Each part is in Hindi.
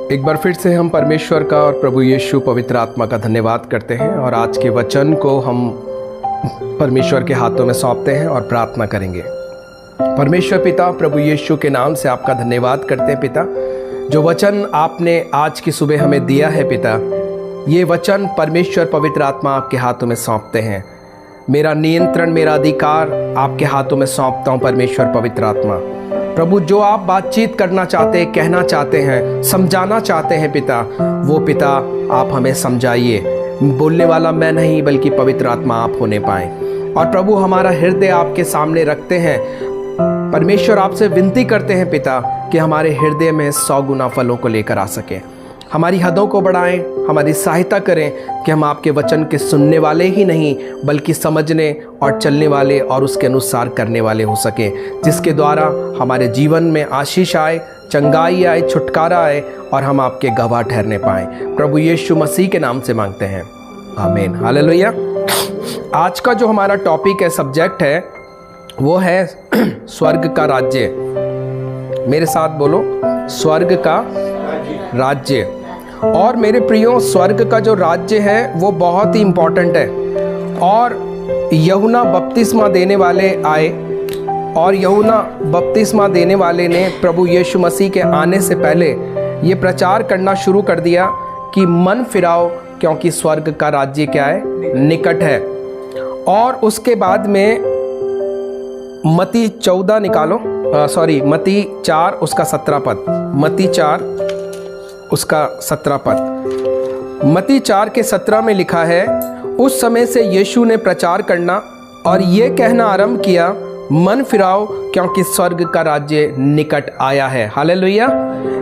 एक बार फिर से हम परमेश्वर का और प्रभु यीशु पवित्र आत्मा का धन्यवाद करते हैं और आज के वचन को हम परमेश्वर के हाथों में सौंपते हैं और प्रार्थना करेंगे। परमेश्वर पिता, प्रभु यीशु के नाम से आपका धन्यवाद करते हैं पिता। जो वचन आपने आज की सुबह हमें दिया है पिता, ये वचन परमेश्वर पवित्र आत्मा आपके हाथों में सौंपते हैं। मेरा नियंत्रण, मेरा अधिकार आपके हाथों में सौंपता हूँ परमेश्वर पवित्र आत्मा। प्रभु, जो आप बातचीत करना चाहते हैं, कहना चाहते हैं, समझाना चाहते हैं पिता, वो पिता आप हमें समझाइए। बोलने वाला मैं नहीं बल्कि पवित्र आत्मा आप होने पाए। और प्रभु, हमारा हृदय आपके सामने रखते हैं। परमेश्वर, आपसे विनती करते हैं पिता कि हमारे हृदय में 100 गुना फलों को लेकर आ सके। हमारी हदों को बढ़ाएं, हमारी सहायता करें कि हम आपके वचन के सुनने वाले ही नहीं बल्कि समझने और चलने वाले और उसके अनुसार करने वाले हो सकें, जिसके द्वारा हमारे जीवन में आशीष आए, चंगाई आए, छुटकारा आए और हम आपके गवाह ठहरने पाएं। प्रभु यीशु मसीह के नाम से मांगते हैं, आमीन, हालेलुया। आज का जो हमारा टॉपिक है, सब्जेक्ट है, वो है स्वर्ग का राज्य। मेरे साथ बोलो, स्वर्ग का राज्य। और मेरे प्रियो, स्वर्ग का जो राज्य है वो बहुत ही इम्पोर्टेंट है। और यूहन्ना बपतिस्मा देने वाले आए और यूहन्ना बपतिस्मा देने वाले ने प्रभु यीशु मसीह के आने से पहले ये प्रचार करना शुरू कर दिया कि मन फिराओ क्योंकि स्वर्ग का राज्य क्या है, निकट है। और उसके बाद में मत्ती 14 निकालो, मत्ती 4 उसका 17 पद, मत्ती 4 उसका 17 पद। मत्ती 4 के 17 में लिखा है, उस समय से यीशु ने प्रचार करना और ये कहना आरंभ किया, मन फिराओ क्योंकि स्वर्ग का राज्य निकट आया है। हालेलुया।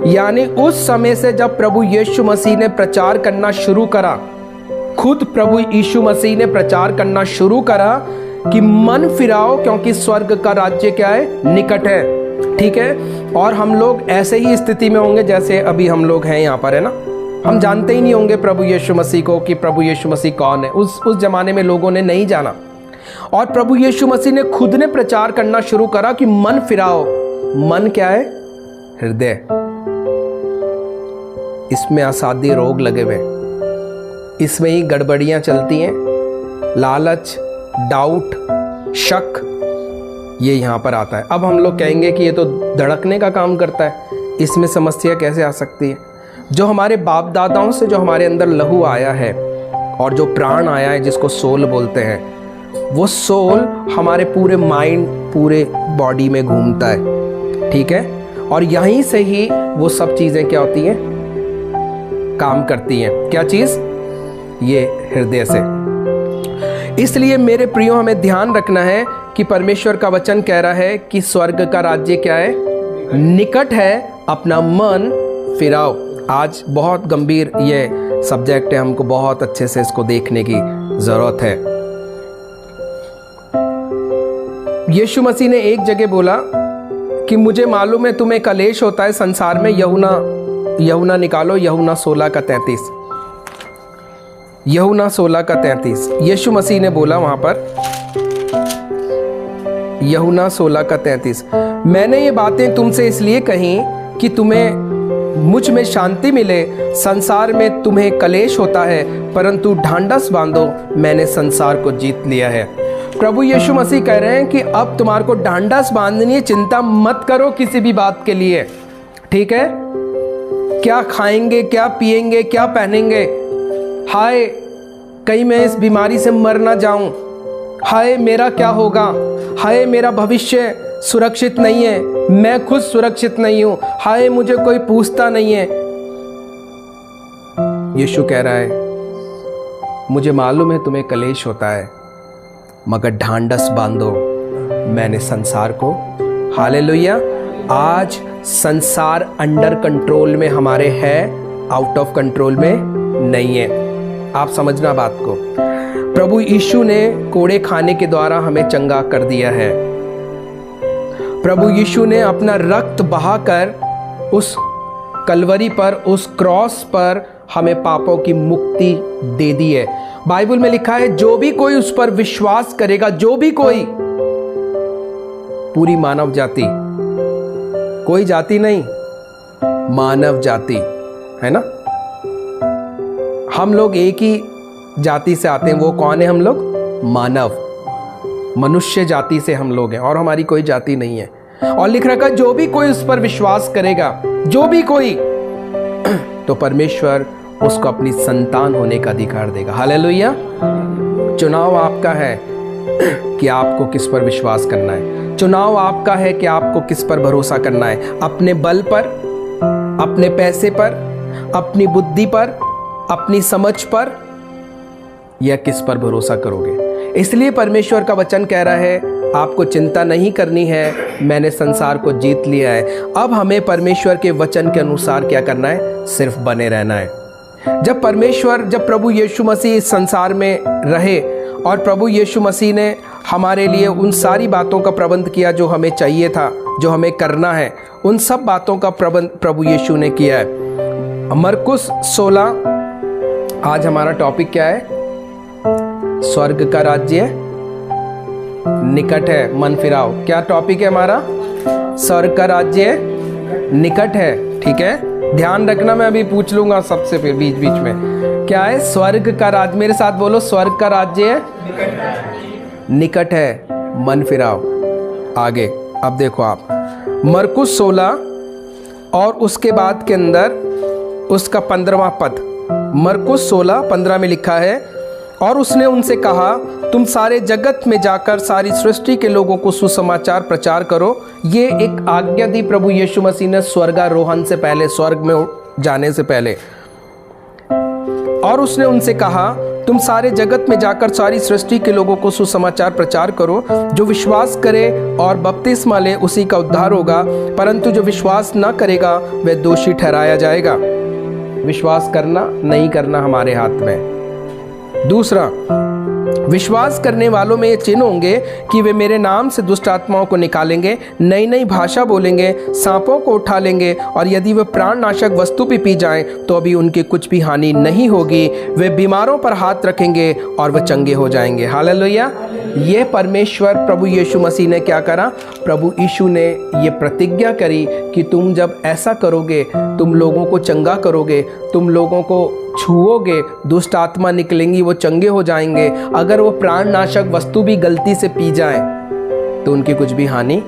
यानी उस समय से जब प्रभु यीशु मसीह ने प्रचार करना शुरू करा, खुद प्रभु यीशु मसीह ने प्रचार करना शुरू करा कि मन फिराओ क्योंकि स्वर्ग का राज्य क्या है, निकट है। ठीक है। और हम लोग ऐसे ही स्थिति में होंगे जैसे अभी हम लोग हैं यहाँ पर, है ना। हम जानते ही नहीं होंगे प्रभु यीशु मसीह को कि प्रभु यीशु मसीह कौन है। उस जमाने में लोगों ने नहीं जाना। और प्रभु यीशु मसीह ने खुद ने प्रचार करना शुरू करा कि मन फिराओ। मन क्या है? हृदय। इसमें असाध्य रोग लगे हुए, इसमें ही गड़बड़ियां चलती हैं, लालच, डाउट, शक, ये यहाँ पर आता है। अब हम लोग कहेंगे कि ये तो धड़कने का काम करता है, इसमें समस्या कैसे आ सकती है? जो हमारे बाप दादाओं से जो हमारे अंदर लहू आया है और जो प्राण आया है, जिसको सोल बोलते हैं, वो सोल हमारे पूरे माइंड, पूरे बॉडी में घूमता है। ठीक है। और यहीं से ही वो सब चीज़ें क्या होती हैं, काम करती हैं। क्या चीज़? ये हृदय से। इसलिए मेरे प्रियो, हमें ध्यान रखना है कि परमेश्वर का वचन कह रहा है कि स्वर्ग का राज्य क्या है, निकट है, अपना मन फिराओ। आज बहुत गंभीर ये सब्जेक्ट है, हमको बहुत अच्छे से इसको देखने की जरूरत है। यीशु मसीह ने एक जगह बोला कि मुझे मालूम है तुम्हें कलेश होता है संसार में। यूहन्ना निकालो, यूहन्ना 16 का 33, यूहन्ना 16 का 33। यीशु मसीह ने बोला वहां पर, यूहन्ना 16 का 33, मैंने ये बातें तुमसे इसलिए कही कि तुम्हें मुझ में शांति मिले। संसार में तुम्हें कलेश होता है, परंतु ढांढस बांधो, मैंने संसार को जीत लिया है। प्रभु यीशु मसीह कह रहे हैं कि अब तुम्हारे को ढांढस बांधनी है, चिंता मत करो किसी भी बात के लिए। ठीक है। क्या खाएंगे, क्या पिएंगे, क्या पहनेंगे, हाय कहीं मैं इस बीमारी से मर ना जाऊं, हाय मेरा क्या होगा, हाय मेरा भविष्य सुरक्षित नहीं है, मैं खुद सुरक्षित नहीं हूं, हाय मुझे कोई पूछता नहीं है। यीशु कह रहा है, मुझे मालूम है तुम्हें कलेश होता है, मगर ढांढस बांधो, मैंने संसार को, हालेलुया। आज संसार अंडर कंट्रोल में हमारे है, आउट ऑफ कंट्रोल में नहीं है। आप समझना बात को। प्रभु यीशु ने कोड़े खाने के द्वारा हमें चंगा कर दिया है। प्रभु यीशु ने अपना रक्त बहाकर उस कलवरी पर, उस क्रॉस पर हमें पापों की मुक्ति दे दी है। बाइबल में लिखा है, जो भी कोई उस पर विश्वास करेगा, जो भी कोई, पूरी मानव जाति, कोई जाति नहीं, मानव जाति, है ना। हम लोग एक ही जाति से आते हैं, वो कौन है? हम लोग मानव, मनुष्य जाति से हम लोग हैं, और हमारी कोई जाति नहीं है। और लिख रखा जो भी कोई उस पर विश्वास करेगा, जो भी कोई, तो परमेश्वर उसको अपनी संतान होने का अधिकार देगा। हालेलुया। चुनाव आपका है कि आपको किस पर विश्वास करना है। चुनाव आपका है कि आपको किस पर भरोसा करना है, अपने बल पर, अपने पैसे पर, अपनी बुद्धि पर, अपनी समझ पर, या किस पर भरोसा करोगे। इसलिए परमेश्वर का वचन कह रहा है आपको चिंता नहीं करनी है, मैंने संसार को जीत लिया है। अब हमें परमेश्वर के वचन के अनुसार क्या करना है? सिर्फ बने रहना है। जब प्रभु यीशु मसीह इस संसार में रहे और प्रभु यीशु मसीह ने हमारे लिए उन सारी बातों का प्रबंध किया जो हमें चाहिए था, जो हमें करना है, उन सब बातों का प्रबंध प्रभु यीशु ने किया है। मरकुस 16, आज हमारा टॉपिक क्या है? स्वर्ग का राज्य निकट है, मन फिराओ। क्या टॉपिक है हमारा? स्वर्ग का राज्य निकट है। ठीक है, ध्यान रखना, मैं अभी पूछ लूंगा सबसे फिर बीच बीच में। क्या है? स्वर्ग का राज्य। मेरे साथ बोलो, स्वर्ग का राज्य निकट है, मन फिराओ। आगे अब देखो आप मरकुस 16 और उसके बाद के अंदर उसका 15वां पद, मरकुस 16:15 में लिखा है, और उसने उनसे कहा तुम सारे जगत में जाकर सारी सृष्टि के लोगों को सुसमाचार प्रचार करो। ये एक आज्ञा दी प्रभु यीशु मसीह ने स्वर्गारोहण से पहले, स्वर्ग में जाने से पहले। और उसने उनसे कहा तुम सारे जगत में जाकर सारी सृष्टि के लोगों को सुसमाचार प्रचार करो। जो विश्वास करे और बपतिस्मा ले उसी का उद्धार होगा, परंतु जो विश्वास न करेगा वह दोषी ठहराया जाएगा। विश्वास करना नहीं करना हमारे हाथ में। दूसरा, विश्वास करने वालों में ये चिन्ह होंगे कि वे मेरे नाम से दुष्ट आत्माओं को निकालेंगे, नई नई भाषा बोलेंगे, सांपों को उठा लेंगे, और यदि वे प्राणनाशक वस्तु भी पी जाएं तो अभी उनकी कुछ भी हानि नहीं होगी। वे बीमारों पर हाथ रखेंगे और वे चंगे हो जाएंगे। हालेलुया। ये परमेश्वर प्रभु यीशु मसीह ने क्या करा? प्रभु यीशु ने ये प्रतिज्ञा करी कि तुम जब ऐसा करोगे, तुम लोगों को चंगा करोगे, तुम लोगों को छुओगे, दुष्ट आत्मा निकलेंगी, वो चंगे हो जाएंगे। अगर वो प्राणनाशक वस्तु भी गलती से पी जाए तो उनकी कुछ भी हानि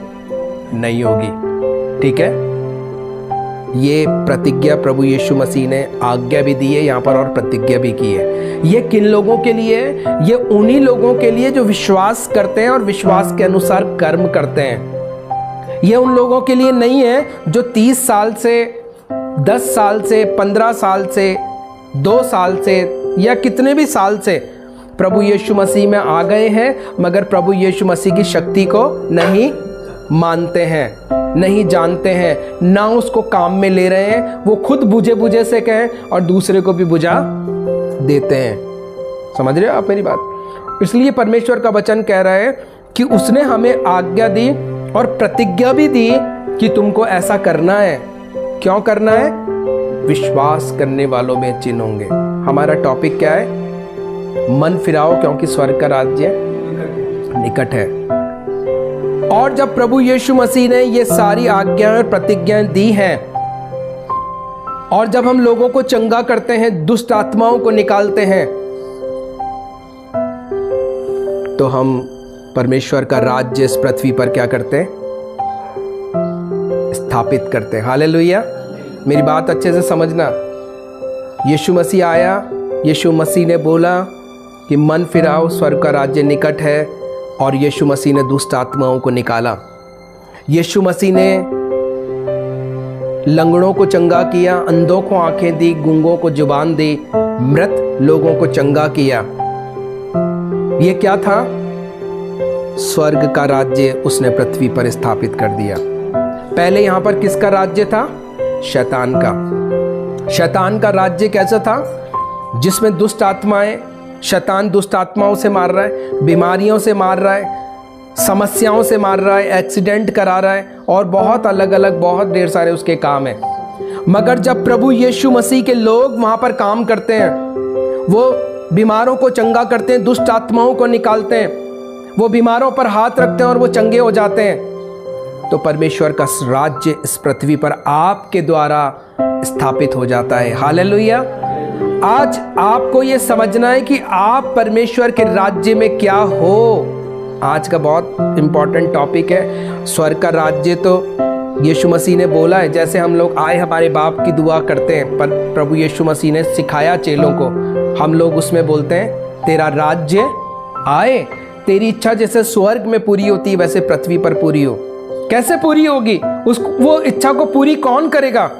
नहीं होगी। ठीक है, ये प्रतिज्ञा प्रभु यीशु मसीह ने आज्ञा भी दी है यहाँ पर और प्रतिज्ञा भी की है। ये किन लोगों के लिए? ये उन्हीं लोगों के लिए जो विश्वास करते हैं और विश्वास के अनुसार कर्म करते हैं। ये उन लोगों के लिए नहीं है जो 30 साल से, 10 साल से, 15 साल से, 2 साल से या कितने भी साल से प्रभु यीशु मसीह में आ गए हैं, मगर प्रभु यीशु मसीह की शक्ति को नहीं मानते हैं, नहीं जानते हैं, ना उसको काम में ले रहे हैं। वो खुद बुझे बुझे से कहें और दूसरे को भी बुझा देते हैं। समझ रहे हो आप मेरी बात? इसलिए परमेश्वर का वचन कह रहा है कि उसने हमें आज्ञा दी और प्रतिज्ञा भी दी कि तुमको ऐसा करना है। क्यों करना है? विश्वास करने वालों में चिन्ह होंगे। हमारा टॉपिक क्या है? मन फिराओ, क्योंकि स्वर्ग का राज्य निकट है। और जब प्रभु यीशु मसीह ने ये सारी आज्ञाएं और प्रतिज्ञाएं दी हैं, और जब हम लोगों को चंगा करते हैं, दुष्ट आत्माओं को निकालते हैं, तो हम परमेश्वर का राज्य इस पृथ्वी पर क्या करते हैं? स्थापित करते हैं। हालेलुया। मेरी बात अच्छे से समझना। यीशु मसीह आया, यीशु मसीह ने बोला कि मन फिराओ, स्वर्ग का राज्य निकट है, और यीशु मसीह ने दुष्ट आत्माओं को निकाला। यीशु मसीह ने लंगड़ों को चंगा किया, अंधों को आंखें दी, गूंगों को जुबान दी, मृत लोगों को चंगा किया। ये क्या था? स्वर्ग का राज्य उसने पृथ्वी पर स्थापित कर दिया। पहले यहां पर किसका राज्य था? शैतान का। शैतान का राज्य कैसा था? जिसमें दुष्ट आत्माएं, शैतान दुष्ट आत्माओं से मार रहा है, बीमारियों से मार रहा है, समस्याओं से मार रहा है, एक्सीडेंट करा रहा है, और बहुत अलग अलग बहुत ढेर सारे उसके काम हैं। मगर जब प्रभु यीशु मसीह के लोग वहां पर काम करते हैं, वो बीमारों को चंगा करते हैं, दुष्ट आत्माओं को निकालते हैं, वो बीमारों पर हाथ रखते हैं और वो चंगे हो जाते हैं, तो परमेश्वर का राज्य इस पृथ्वी पर आपके द्वारा स्थापित हो जाता है। हालेलुया। आज आपको ये समझना है कि आप परमेश्वर के राज्य में क्या हो। आज का बहुत इंपॉर्टेंट टॉपिक है स्वर्ग का राज्य। तो यीशु मसीह ने बोला है, जैसे हम लोग आए हमारे बाप की दुआ करते हैं, पर प्रभु यीशु मसीह ने सिखाया चेलों को, हम लोग उसमें बोलते हैं तेरा राज्य आए, तेरी इच्छा जैसे स्वर्ग में पूरी होती है वैसे पृथ्वी पर पूरी हो। कैसे पूरी होगी? वो इच्छा को पूरी कौन करेगा?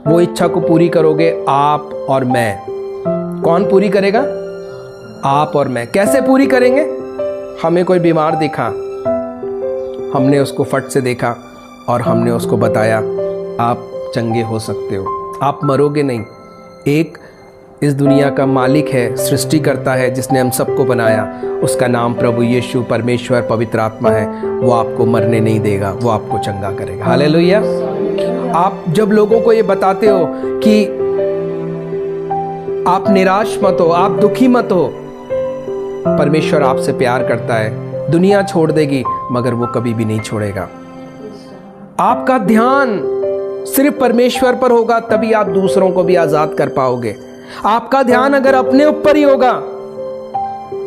वो इच्छा को पूरी करोगे आप और मैं। कौन पूरी करेगा? आप और मैं। कैसे पूरी करेंगे? हमें कोई बीमार दिखा, हमने उसको फट से देखा और हमने उसको बताया आप चंगे हो सकते हो, आप मरोगे नहीं। एक इस दुनिया का मालिक है, सृष्टि करता है, जिसने हम सबको बनाया, उसका नाम प्रभु यीशु परमेश्वर पवित्र आत्मा है। वो आपको मरने नहीं देगा, वो आपको चंगा करेगा। हालेलुया। आप जब लोगों को ये बताते हो कि आप निराश मत हो, आप दुखी मत हो, परमेश्वर आपसे प्यार करता है। दुनिया छोड़ देगी मगर वो कभी भी नहीं छोड़ेगा। आपका ध्यान सिर्फ परमेश्वर पर होगा तभी आप दूसरों को भी आजाद कर पाओगे। आपका ध्यान अगर अपने ऊपर ही होगा,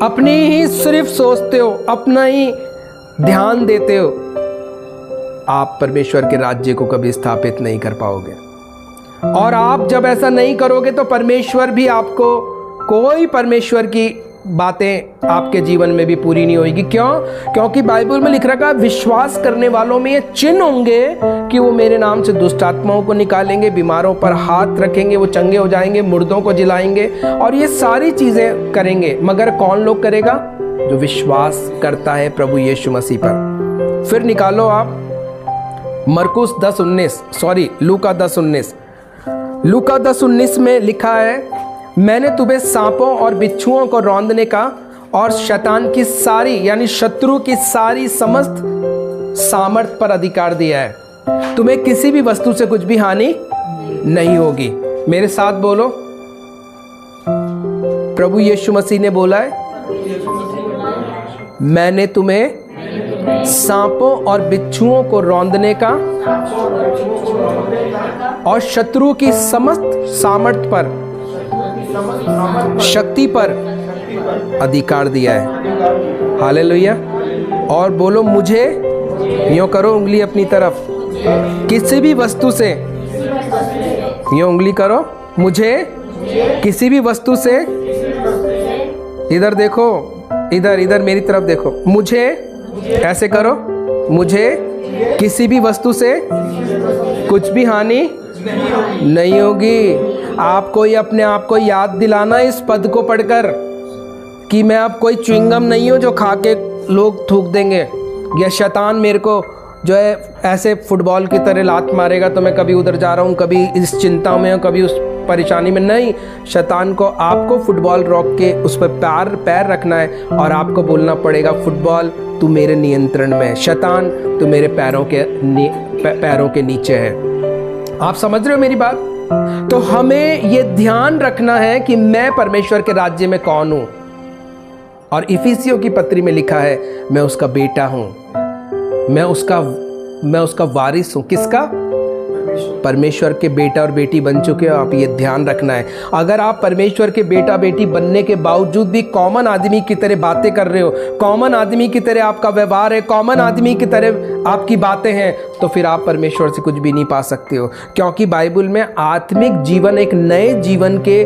अपनी ही सिर्फ सोचते हो, अपना ही ध्यान देते हो, आप परमेश्वर के राज्य को कभी स्थापित नहीं कर पाओगे। और आप जब ऐसा नहीं करोगे तो परमेश्वर भी आपको, कोई परमेश्वर की बातें आपके जीवन में भी पूरी नहीं होगी। क्यों? क्योंकि बाइबल में लिख रखा है विश्वास करने वालों में ये चिन्ह होंगे कि वो मेरे नाम से दुष्ट आत्माओं को निकालेंगे, बीमारों पर हाथ रखेंगे वो चंगे हो जाएंगे, मुर्दों को जिलाएंगे, और ये सारी चीजें करेंगे। मगर कौन लोग करेगा? जो विश्वास करता है प्रभु यीशु मसीह पर। फिर निकालो आप मरकुस 10:19, लूका 10:19। लूका 10:19 में लिखा है, मैंने तुम्हें सांपों और बिच्छुओं को रौंदने का और शैतान की सारी, यानी शत्रु की सारी समस्त सामर्थ पर अधिकार दिया है। तुम्हें किसी भी वस्तु से कुछ भी हानि नहीं होगी। मेरे साथ बोलो, प्रभु यीशु मसीह ने बोला है, मैंने तुम्हें सांपों और बिच्छुओं को रौंदने का और शत्रु की समस्त सामर्थ पर, शक्ति पर अधिकार दिया है। हालेलुया। और बोलो, मुझे, यूं करो उंगली अपनी तरफ, किसी भी वस्तु से, यूं उंगली करो, मुझे किसी भी वस्तु से, इधर देखो, इधर मेरी तरफ देखो, मुझे, ऐसे करो, मुझे किसी भी वस्तु से कुछ भी हानि नहीं होगी। आपको ही अपने आप को याद दिलाना इस पद को पढ़कर कि मैं अब कोई च्युइंगम नहीं हूं जो खा के लोग थूक देंगे, या शैतान मेरे को जो है ऐसे फुटबॉल की तरह लात मारेगा तो मैं कभी उधर जा रहा हूं, कभी इस चिंता में हूं, कभी उस परेशानी में। नहीं, शैतान को, आपको फुटबॉल रोक के उस पर पैर रखना है और आपको बोलना पड़ेगा, फुटबॉल तू मेरे नियंत्रण में है, शैतान तू मेरे पैरों के नीचे है। आप समझ रहे हो मेरी बात? तो हमें ये ध्यान रखना है कि मैं परमेश्वर के राज्य में कौन हूं। और इफिसियों की पत्री में लिखा है, मैं उसका बेटा हूं, मैं उसका वारिस हूं। किसका? परमेश्वर के बेटा और बेटी बन चुके हो आप। ये ध्यान रखना है। अगर आप परमेश्वर के बेटा बेटी बनने के बावजूद भी कॉमन आदमी की तरह बातें कर रहे हो, कॉमन आदमी की तरह आपका व्यवहार है, कॉमन आदमी की तरह आपकी बातें हैं, तो फिर आप परमेश्वर से कुछ भी नहीं पा सकते हो। क्योंकि बाइबल में आत्मिक जीवन, एक नए जीवन के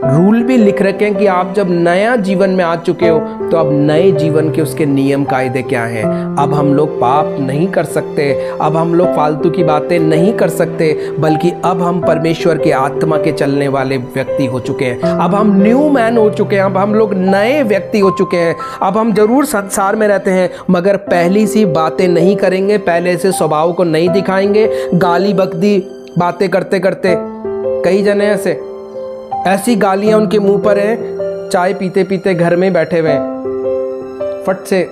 रूल भी लिख रखे हैं कि आप जब नया जीवन में आ चुके हो तो अब नए जीवन के उसके नियम कायदे क्या हैं। अब हम लोग पाप नहीं कर सकते, अब हम लोग फालतू की बातें नहीं कर सकते, बल्कि अब हम परमेश्वर के आत्मा के चलने वाले व्यक्ति हो चुके हैं। अब हम न्यू मैन हो चुके हैं, अब हम लोग नए व्यक्ति हो चुके हैं। अब हम जरूर संसार में रहते हैं मगर पहली सी बातें नहीं करेंगे, पहले से स्वभाव को नहीं दिखाएंगे। गाली बकदी बातें करते करते कई जने ऐसी गालियां उनके मुंह पर हैं, चाय पीते पीते घर में बैठे हुए हैं, फट से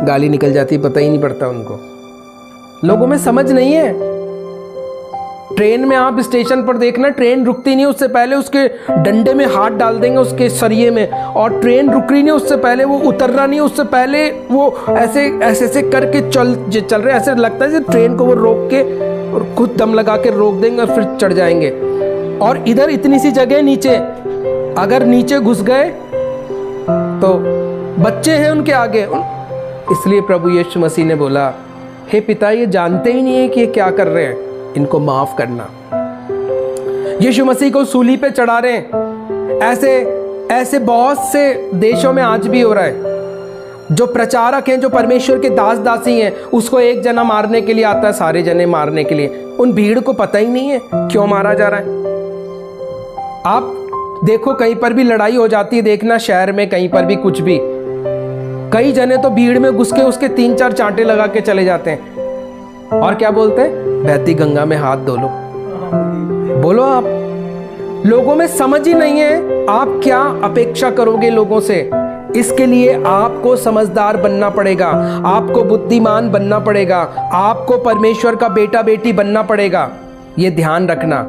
गाली निकल जाती, पता ही नहीं पड़ता उनको। लोगों में समझ नहीं है। ट्रेन में आप स्टेशन पर देखना, ट्रेन रुकती नहीं उससे पहले उसके डंडे में हाथ डाल देंगे, उसके सरिये में, और ट्रेन रुक रही नहीं उससे पहले, वो उतरना नहीं उससे पहले वो ऐसे ऐसे करके चल रहे, ऐसे लगता है ट्रेन को वो रोक के और खुद दम लगा के रोक देंगे और फिर चढ़ जाएंगे। और इधर इतनी सी जगह नीचे, अगर नीचे घुस गए तो बच्चे हैं उनके आगे। इसलिए प्रभु यीशु मसीह ने बोला, हे पिता, ये जानते ही नहीं है कि ये क्या कर रहे हैं, इनको माफ करना। यीशु मसीह को सूली पे चढ़ा रहे हैं। ऐसे बहुत से देशों में आज भी हो रहा है। जो प्रचारक हैं, जो परमेश्वर के दास दासी हैं, उसको एक जना मारने के लिए आता है, सारे जने मारने के लिए। उन भीड़ को पता ही नहीं है क्यों मारा जा रहा है। आप देखो, कहीं पर भी लड़ाई हो जाती है, देखना शहर में कहीं पर भी कुछ भी, कई जने तो भीड़ में घुस के उसके 3-4 चांटे लगा के चले जाते हैं। और क्या बोलते हैं? बहती गंगा में हाथ धो लो। बोलो, आप लोगों में समझ ही नहीं है। आप क्या अपेक्षा करोगे लोगों से? इसके लिए आपको समझदार बनना पड़ेगा, आपको बुद्धिमान बनना पड़ेगा, आपको परमेश्वर का बेटा बेटी बनना पड़ेगा। ये ध्यान रखना,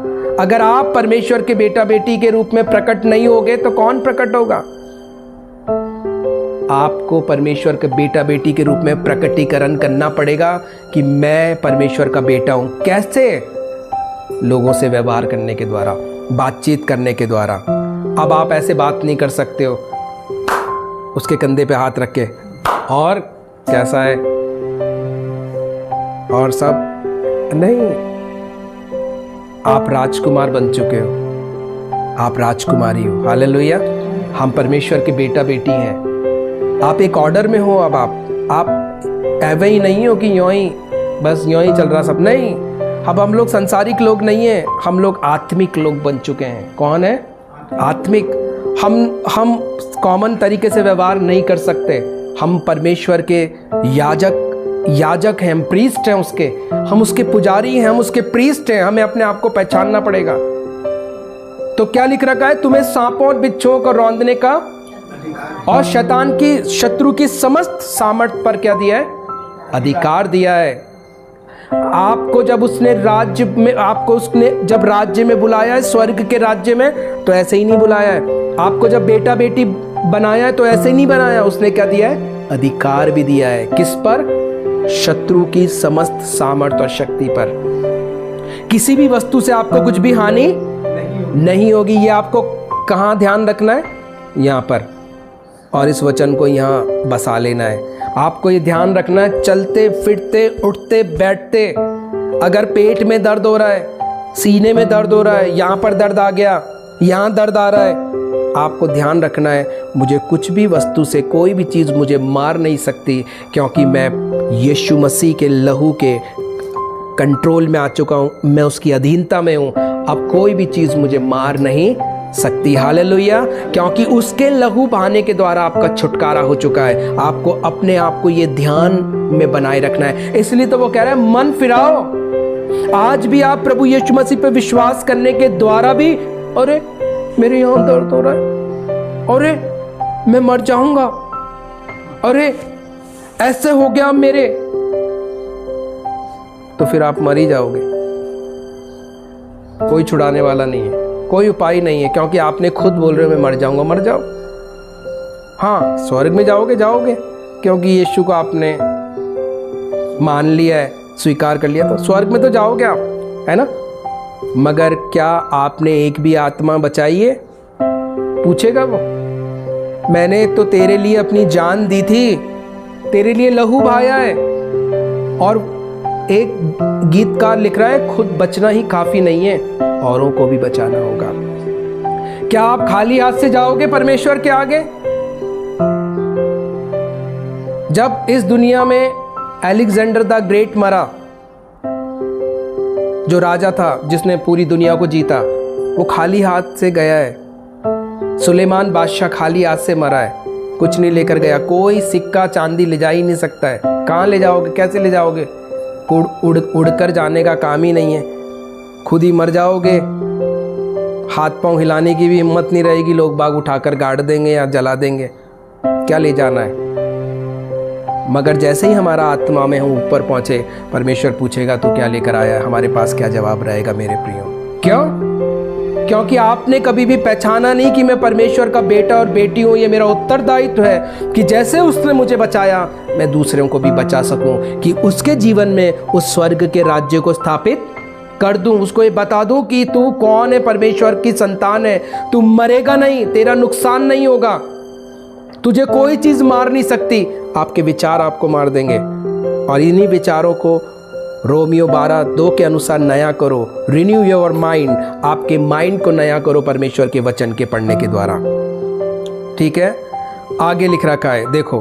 अगर आप परमेश्वर के बेटा बेटी के रूप में प्रकट नहीं होगे तो कौन प्रकट होगा? आपको परमेश्वर के बेटा बेटी के रूप में प्रकटीकरण करना पड़ेगा कि मैं परमेश्वर का बेटा हूं। कैसे? लोगों से व्यवहार करने के द्वारा, बातचीत करने के द्वारा। अब आप ऐसे बात नहीं कर सकते हो उसके कंधे पे हाथ रख के, और कैसा है और सब नहीं। आप राजकुमार बन चुके हो, आप राजकुमारी हो। हालेलुया। हम परमेश्वर के बेटा बेटी हैं। आप एक ऑर्डर में हो। अब आप ऐवे ही नहीं हो कि यूं ही बस यूं ही चल रहा सब, नहीं। अब हम लोग संसारिक लोग नहीं हैं, हम लोग आत्मिक लोग बन चुके हैं। कौन है? आत्मिक। हम कॉमन तरीके से व्यवहार नहीं कर सकते। हम परमेश्वर के याजक हैं, हम प्रीस्ट हैं उसके, हम उसके पुजारी हैं, हम उसके प्रीस्ट हैं। हमें अपने आप को पहचानना पड़ेगा। तो क्या लिख रखा है? तुम्हें सांपों और बिच्छुओं को रौंदने का और शैतान की, शत्रु की समस्त सामर्थ पर क्या दिया है? अधिकार दिया है। आपको जब उसने राज्य में, आपको उसने जब राज्य में बुलाया है, स्वर्ग के राज्य में, तो ऐसे ही नहीं बुलाया है। आपको जब बेटा बेटी बनाया है तो ऐसे ही नहीं बनाया। उसने क्या दिया है? अधिकार भी दिया है। किस पर? शत्रु की समस्त सामर्थ और शक्ति पर। किसी भी वस्तु से आपको कुछ भी हानि नहीं होगी। ये आपको कहाँ ध्यान रखना है? यहाँ पर। और इस वचन को यहाँ बसा लेना है। आपको ये ध्यान रखना है, चलते फिरते उठते बैठते, अगर पेट में दर्द हो रहा है, सीने में दर्द हो रहा है, यहाँ पर दर्द आ गया, यहाँ दर्द आ रहा है, आपको ध्यान रखना है, मुझे कुछ भी वस्तु से, कोई भी चीज़ मुझे मार नहीं सकती, क्योंकि मैं यीशु मसीह के लहू के कंट्रोल में आ चुका हूँ, मैं उसकी अधीनता में हूँ। अब कोई भी चीज़ मुझे मार नहीं सकती। हालेलुया। क्योंकि उसके लहू बहाने के द्वारा आपका छुटकारा हो चुका है। आपको अपने आप को ये ध्यान में बनाए रखना है। इसलिए तो वो कह रहा है, मन फिराओ। आज भी आप प्रभु यीशु मसीह पे विश्वास करने के द्वारा भी, अरे मेरे यहां दर्द हो रहा है, अरे मैं मर जाऊंगा, अरे ऐसे हो गया मेरे, तो फिर आप मर ही जाओगे। कोई छुड़ाने वाला नहीं है, कोई उपाय नहीं है, क्योंकि आपने खुद बोल रहे हो मैं मर जाऊंगा। मर जाओ। हाँ, स्वर्ग में जाओगे, क्योंकि यीशु को आपने मान लिया है, स्वीकार कर लिया, तो स्वर्ग में तो जाओगे आप, है ना। मगर क्या आपने एक भी आत्मा बचाई है? पूछेगा वो। मैंने तो तेरे लिए अपनी जान दी थी, तेरे लिए लहू बहाया है। और एक गीतकार लिख रहा है, खुद बचना ही काफी नहीं है, औरों को भी बचाना होगा। क्या आप खाली हाथ से जाओगे परमेश्वर के आगे? जब इस दुनिया में अलेक्जेंडर द ग्रेट मरा, जो राजा था जिसने पूरी दुनिया को जीता, वो खाली हाथ से गया है। सुलेमान बादशाह खाली हाथ से मरा है, कुछ नहीं लेकर गया, कोई सिक्का चांदी ले जा ही नहीं सकता है। कहाँ ले जाओगे, कैसे ले जाओगे? उड़कर जाने का काम ही नहीं है, खुद ही मर जाओगे। हाथ पांव हिलाने की भी हिम्मत नहीं रहेगी, लोग बाग उठाकर गाड़ देंगे या जला देंगे, क्या ले जाना है। मगर जैसे ही हमारा आत्मा में हम ऊपर पहुंचे, परमेश्वर पूछेगा तू क्या लेकर आया है, हमारे पास क्या जवाब रहेगा मेरे प्रियो? क्यों? क्योंकि आपने कभी भी पहचाना नहीं कि मैं परमेश्वर का बेटा और बेटी हूं। ये मेरा उत्तरदायित्व है कि जैसे उसने मुझे बचाया मैं दूसरों को भी बचा सकूं, कि उसके जीवन में उस स्वर्ग के राज्य को स्थापित कर दूं। उसको ये बता दूं कि तू कौन है, परमेश्वर की संतान है, तू मरेगा नहीं, तेरा नुकसान नहीं होगा, तुझे कोई चीज मार नहीं सकती। आपके विचार आपको मार देंगे। और इन्हीं विचारों को रोमियो 12:2 के अनुसार नया करो। रिन्यू योर माइंड, आपके माइंड को नया करो परमेश्वर के वचन के पढ़ने के द्वारा। ठीक है, आगे लिख रखा है, देखो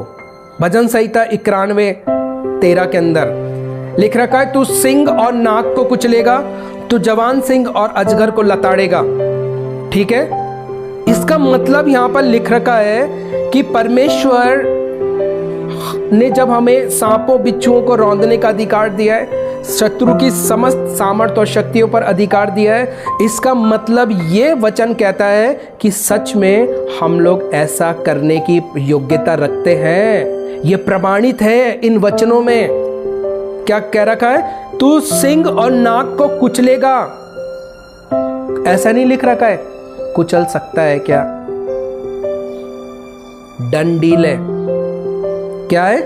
भजन संहिता 91:13 के अंदर लिख रखा है, तू सिंह और नाग को कुचलेगा, तू जवान सिंह और अजगर को लताड़ेगा। ठीक है, इसका मतलब यहां पर लिख रखा है कि परमेश्वर ने जब हमें सांपों बिच्छुओं को रौंदने का अधिकार दिया है, शत्रु की समस्त सामर्थ्य और शक्तियों पर अधिकार दिया है, इसका मतलब ये वचन कहता है कि सच में हम लोग ऐसा करने की योग्यता रखते हैं। ये प्रमाणित है इन वचनों में। क्या कह रखा है? तू सिंह और नाग को कुचलेगा। ऐसा नहीं लिख रखा है कुचल सकता है क्या? डन डील है। क्या है?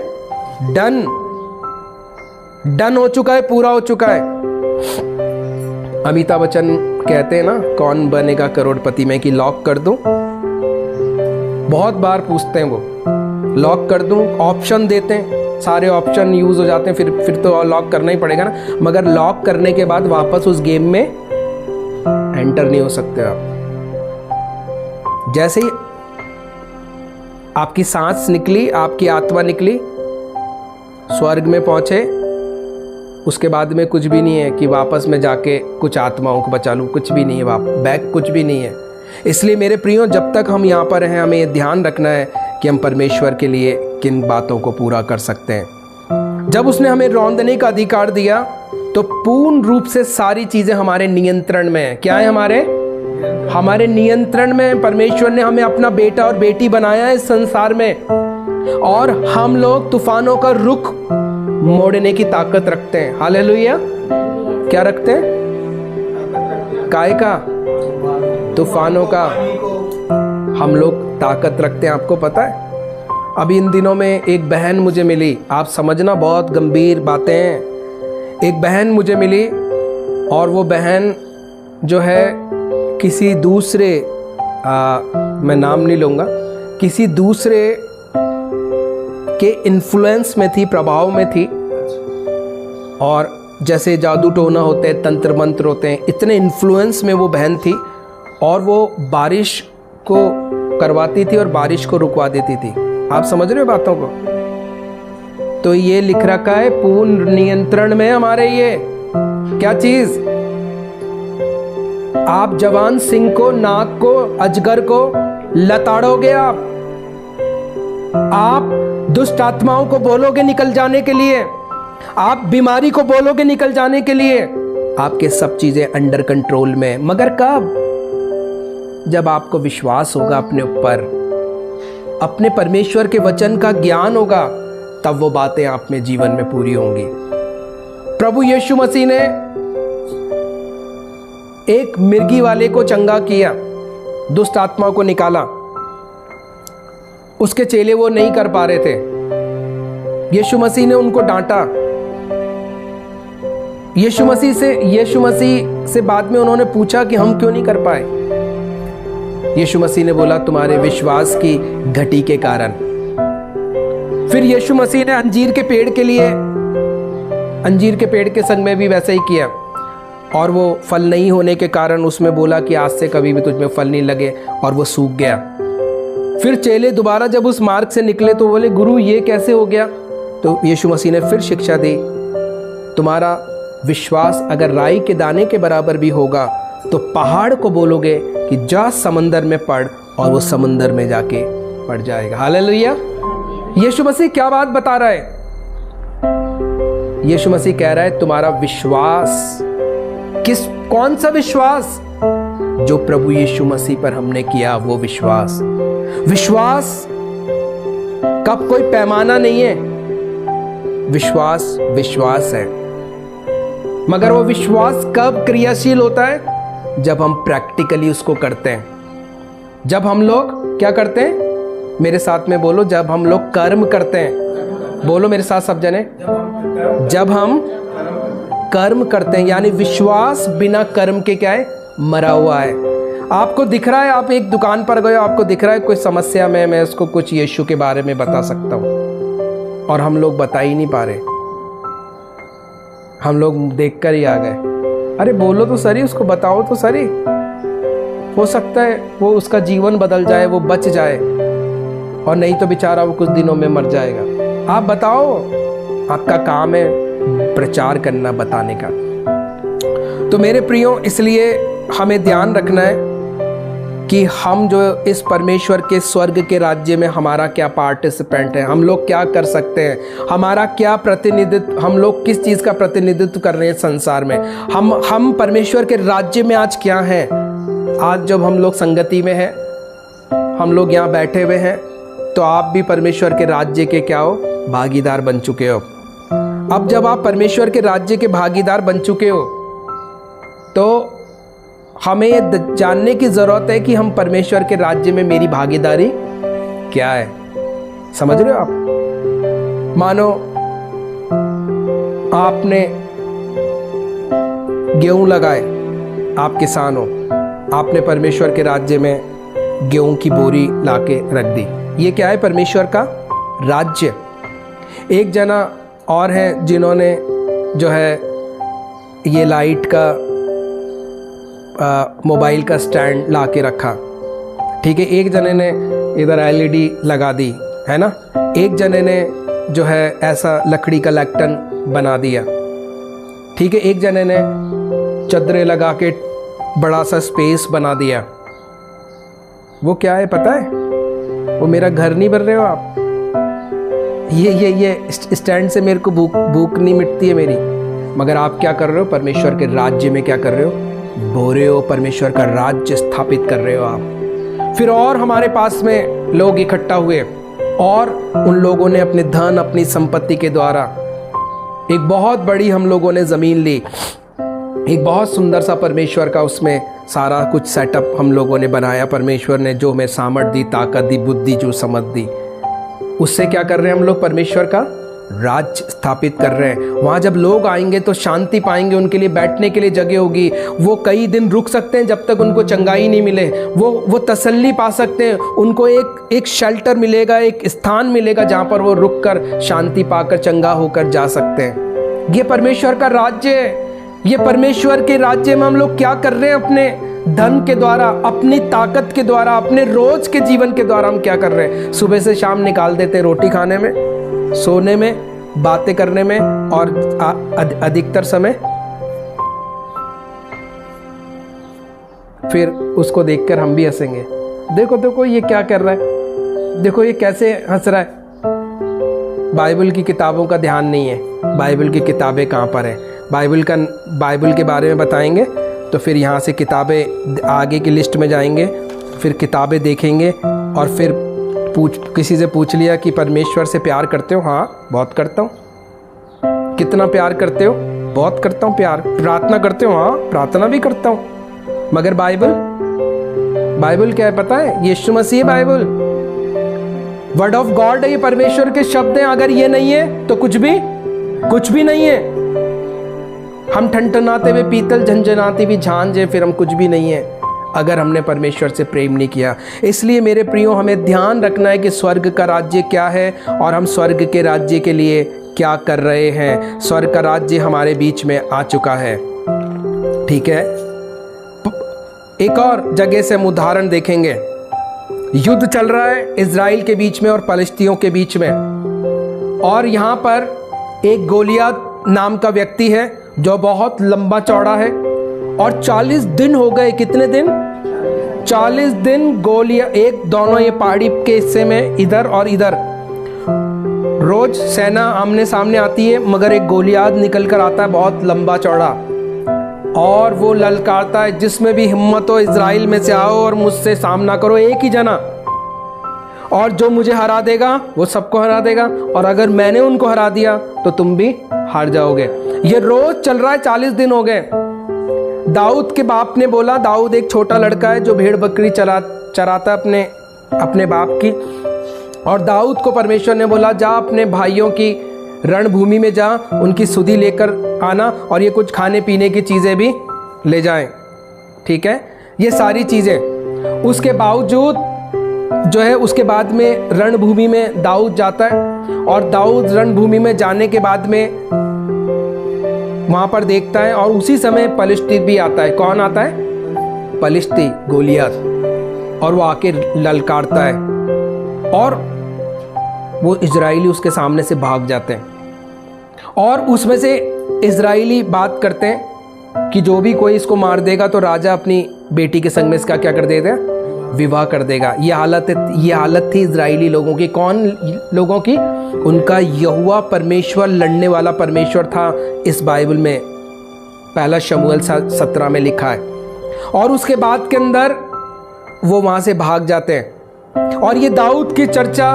डन हो चुका है, पूरा हो चुका है। अमिताभ बच्चन कहते हैं ना, कौन बनेगा करोड़पति में, कि लॉक कर दूं। बहुत बार पूछते हैं वो, लॉक कर दूं, ऑप्शन देते हैं, सारे ऑप्शन यूज हो जाते हैं, फिर तो लॉक करना ही पड़ेगा ना। मगर लॉक करने के बाद वापस उस गेम में एंटर नहीं हो सकते आप। जैसे ही आपकी सांस निकली, आपकी आत्मा निकली, स्वर्ग में पहुंचे, उसके बाद में कुछ भी नहीं है कि वापस में जाके कुछ आत्माओं को बचा लूं, कुछ भी नहीं है, बैक कुछ भी नहीं है। इसलिए मेरे प्रियो, जब तक हम यहाँ पर हैं, हमें ध्यान रखना है कि हम परमेश्वर के लिए किन बातों को पूरा कर सकते हैं। जब उसने हमें रौंदने का अधिकार दिया तो पूर्ण रूप से सारी चीजें हमारे नियंत्रण में है। क्या है? हमारे नियंत्रण में। परमेश्वर ने हमें अपना बेटा और बेटी बनाया है इस संसार में, और हम लोग तूफानों का रुख मोड़ने की ताकत रखते हैं। हालेलुया। क्या रखते हैं? काय का? तूफानों का हम लोग ताकत रखते हैं। आपको पता है, अभी इन दिनों में एक बहन मुझे मिली, आप समझना बहुत गंभीर बातें हैं। एक बहन मुझे मिली, और वो बहन जो है किसी दूसरे मैं नाम नहीं लूँगा, किसी दूसरे के इन्फ्लुएंस में थी, प्रभाव में थी। और जैसे जादू टोना होते हैं, तंत्र मंत्र होते हैं, इतने इन्फ्लुएंस में वो बहन थी, और वो बारिश को करवाती थी और बारिश को रुकवा देती थी। आप समझ रहे हो बातों को? तो ये लिख रखा है पूर्ण नियंत्रण में हमारे। ये क्या चीज? आप जवान सिंह को, नाग को, अजगर को लताड़ोगे। आप दुष्ट आत्माओं को बोलोगे निकल जाने के लिए, आप बीमारी को बोलोगे निकल जाने के लिए। आपके सब चीजें अंडर कंट्रोल में। मगर कब? जब आपको विश्वास होगा अपने ऊपर, अपने परमेश्वर के वचन का ज्ञान होगा, तब वो बातें आप में जीवन में पूरी होंगी। प्रभु यीशु मसीह ने एक मिर्गी वाले को चंगा किया, दुष्ट आत्मा को निकाला। उसके चेले वो नहीं कर पा रहे थे। यीशु मसीह ने उनको डांटा। यीशु मसीह से बाद में उन्होंने पूछा कि हम क्यों नहीं कर पाए। यीशु मसीह ने बोला, तुम्हारे विश्वास की घटी के कारण। फिर यीशु मसीह ने अंजीर के पेड़ के संग में भी वैसे ही किया, और वो फल नहीं होने के कारण उसमें बोला कि आज से कभी भी तुझमें फल नहीं लगे, और वो सूख गया। फिर चेले दोबारा जब उस मार्ग से निकले तो बोले, गुरु ये कैसे हो गया? तो यीशु मसीह ने फिर शिक्षा दी, तुम्हारा विश्वास अगर राई के दाने के बराबर भी होगा तो पहाड़ को बोलोगे कि जा समंदर में पड़, और वो समंदर में जाके पड़ जाएगा। हालेलुया। यीशु मसीह क्या बात बता रहा है? यीशु मसीह कह रहा है तुम्हारा विश्वास, कौन सा विश्वास? जो प्रभु यीशु मसीह पर हमने किया वो विश्वास। विश्वास का कोई पैमाना नहीं है। विश्वास है, मगर वो विश्वास कब क्रियाशील होता है? जब हम प्रैक्टिकली उसको करते हैं। जब हम लोग क्या करते हैं, मेरे साथ में बोलो, जब हम लोग कर्म करते हैं। बोलो मेरे साथ सब जने, जब हम कर्म करते हैं। यानी विश्वास बिना कर्म के क्या है, मरा हुआ है। आपको दिख रहा है, आप एक दुकान पर गए, आपको दिख रहा है कोई समस्या में, मैं उसको कुछ यीशु के बारे में बता सकता हूँ, और हम लोग बता ही नहीं पा रहे। हम लोग देख कर ही आ गए। अरे बोलो तो सही, उसको बताओ तो सही, हो सकता है वो उसका जीवन बदल जाए, वो बच जाए, और नहीं तो बेचारा वो कुछ दिनों में मर जाएगा। आप बताओ, आपका काम है प्रचार करना, बताने का। तो मेरे प्रियो, इसलिए हमें ध्यान रखना है कि हम जो इस परमेश्वर के स्वर्ग के राज्य में हमारा क्या पार्टिसिपेंट है, हम लोग क्या कर सकते हैं, हमारा क्या प्रतिनिधित्व, हम लोग किस चीज़ का प्रतिनिधित्व कर रहे हैं संसार में। हम परमेश्वर के राज्य में आज क्या हैं। आज जब हम लोग संगति में हैं, हम लोग यहाँ बैठे हुए हैं, तो आप भी परमेश्वर के राज्य के क्या हो, भागीदार बन चुके हो। अब जब आप परमेश्वर के राज्य के भागीदार बन चुके हो, तो हमें ये जानने की जरूरत है कि हम परमेश्वर के राज्य में मेरी भागीदारी क्या है। समझ रहे हो आप? मानो आपने गेहूं लगाए, आप किसान हो, आपने परमेश्वर के राज्य में गेहूं की बोरी लाके रख दी। ये क्या है, परमेश्वर का राज्य। एक जना और है जिन्होंने जो है ये लाइट का मोबाइल का स्टैंड ला के रखा, ठीक है। एक जने ने इधर LED लगा दी, है ना। एक जने ने जो है ऐसा लकड़ी का लैक्टन बना दिया, ठीक है। एक जने ने चद्दरें लगा के बड़ा सा स्पेस बना दिया। वो क्या है पता है? वो मेरा घर नहीं बन रहे हो आप। ये स्टैंड से मेरे को भूख नहीं मिटती है मेरी, मगर आप क्या कर रहे हो, परमेश्वर के राज्य में क्या कर रहे हो, बो रहे हो, परमेश्वर का राज्य स्थापित कर रहे हो आप। फिर और हमारे पास में लोग इकट्ठा हुए, और उन लोगों ने अपने धन, अपनी संपत्ति के द्वारा एक बहुत बड़ी, हम लोगों ने जमीन ली, एक बहुत सुंदर सा परमेश्वर का उसमें सारा कुछ सेटअप हम लोगों ने बनाया। परमेश्वर ने जो हमें सामर्थ दी, ताकत दी, बुद्धि जो समझ दी, उससे क्या कर रहे हैं हम लोग, परमेश्वर का राज्य स्थापित कर रहे हैं। वहां जब लोग आएंगे तो शांति पाएंगे, उनके लिए बैठने के लिए जगह होगी, वो कई दिन रुक सकते हैं जब तक उनको चंगाई नहीं मिले, वो तसल्ली पा सकते हैं, उनको एक शेल्टर मिलेगा, एक स्थान मिलेगा जहां पर वो रुक कर शांति पाकर चंगा होकर जा सकते हैं। ये परमेश्वर का राज्य है। ये परमेश्वर के राज्य में हम लोग क्या कर रहे हैं, अपने धन के द्वारा, अपनी ताकत के द्वारा, अपने रोज के जीवन के द्वारा हम क्या कर रहे हैं, सुबह से शाम निकाल देते हैं रोटी खाने में, सोने में, बातें करने में, और अधिकतर समय फिर उसको देखकर हम भी हंसेंगे। देखो देखो ये क्या कर रहा है, देखो ये कैसे हंस रहा है। बाइबल की किताबों का ध्यान नहीं है। बाइबल की किताबें कहाँ पर है? बाइबल के बारे में बताएंगे तो फिर यहाँ से किताबें आगे की लिस्ट में जाएंगे, फिर किताबें देखेंगे, और फिर किसी से पूछ लिया कि परमेश्वर से प्यार करते हो? हाँ बहुत करता हूँ। कितना प्यार करते हो? बहुत करता हूँ प्यार। प्रार्थना करते हो? हाँ प्रार्थना भी करता हूँ। मगर बाइबल क्या है पता है? यीशु मसीह बाइबल, वर्ड ऑफ गॉड है, ये परमेश्वर के शब्द हैं। अगर ये नहीं है तो कुछ भी नहीं है। हम ठनठनाते हुए पीतल, झंझनाती हुई झांझ है, फिर हम कुछ भी नहीं है अगर हमने परमेश्वर से प्रेम नहीं किया। इसलिए मेरे प्रियो, हमें ध्यान रखना है कि स्वर्ग का राज्य क्या है और हम स्वर्ग के राज्य के लिए क्या कर रहे हैं। स्वर्ग का राज्य हमारे बीच में आ चुका है, ठीक है। एक और जगह से हम उदाहरण देखेंगे। युद्ध चल रहा है इजराइल के बीच में और फलिस्तियों के बीच में, और यहाँ पर एक गोलियत नाम का व्यक्ति है जो बहुत लंबा चौड़ा है, और 40 दिन हो गए। कितने दिन? 40 दिन गोलियां दोनों ये पहाड़ी के हिस्से में, इधर और इधर, रोज सेना आमने सामने आती है, मगर एक गोलियात निकल कर आता है बहुत लंबा चौड़ा, और वो ललकारता है, जिसमें भी हिम्मत हो इजराइल में से आओ और मुझसे सामना करो, एक ही जना, और जो मुझे हरा देगा वो सबको हरा देगा, और अगर मैंने उनको हरा दिया तो तुम भी हार जाओगे। ये रोज चल रहा है, 40 दिन हो गए। दाऊद के बाप ने बोला, दाऊद एक छोटा लड़का है जो भेड़ बकरी चराता अपने बाप की, और दाऊद को परमेश्वर ने बोला जा अपने भाइयों की रणभूमि में जा, उनकी सुधि लेकर आना और ये कुछ खाने पीने की चीज़ें भी ले जाएं। ठीक है, ये सारी चीज़ें। उसके बावजूद जो है उसके बाद में रणभूमि में दाऊद जाता है, और दाऊद रणभूमि में जाने के बाद में वहाँ पर देखता है, और उसी समय पलिश्ती भी आता है। कौन आता है? पलिश्ती, गोलियत। और वो आके ललकारता है और वो इजराइली उसके सामने से भाग जाते हैं। और उसमें से इजराइली बात करते हैं कि जो भी कोई इसको मार देगा तो राजा अपनी बेटी के संग में इसका क्या कर देगा? विवाह कर देगा। ये हालत थी इजराइली लोगों की। कौन लोगों की? उनका यहोवा परमेश्वर लड़ने वाला परमेश्वर था। इस बाइबल में पहला शमूएल 17 में लिखा है। और उसके बाद के अंदर वो वहां से भाग जाते हैं, और ये दाऊद की चर्चा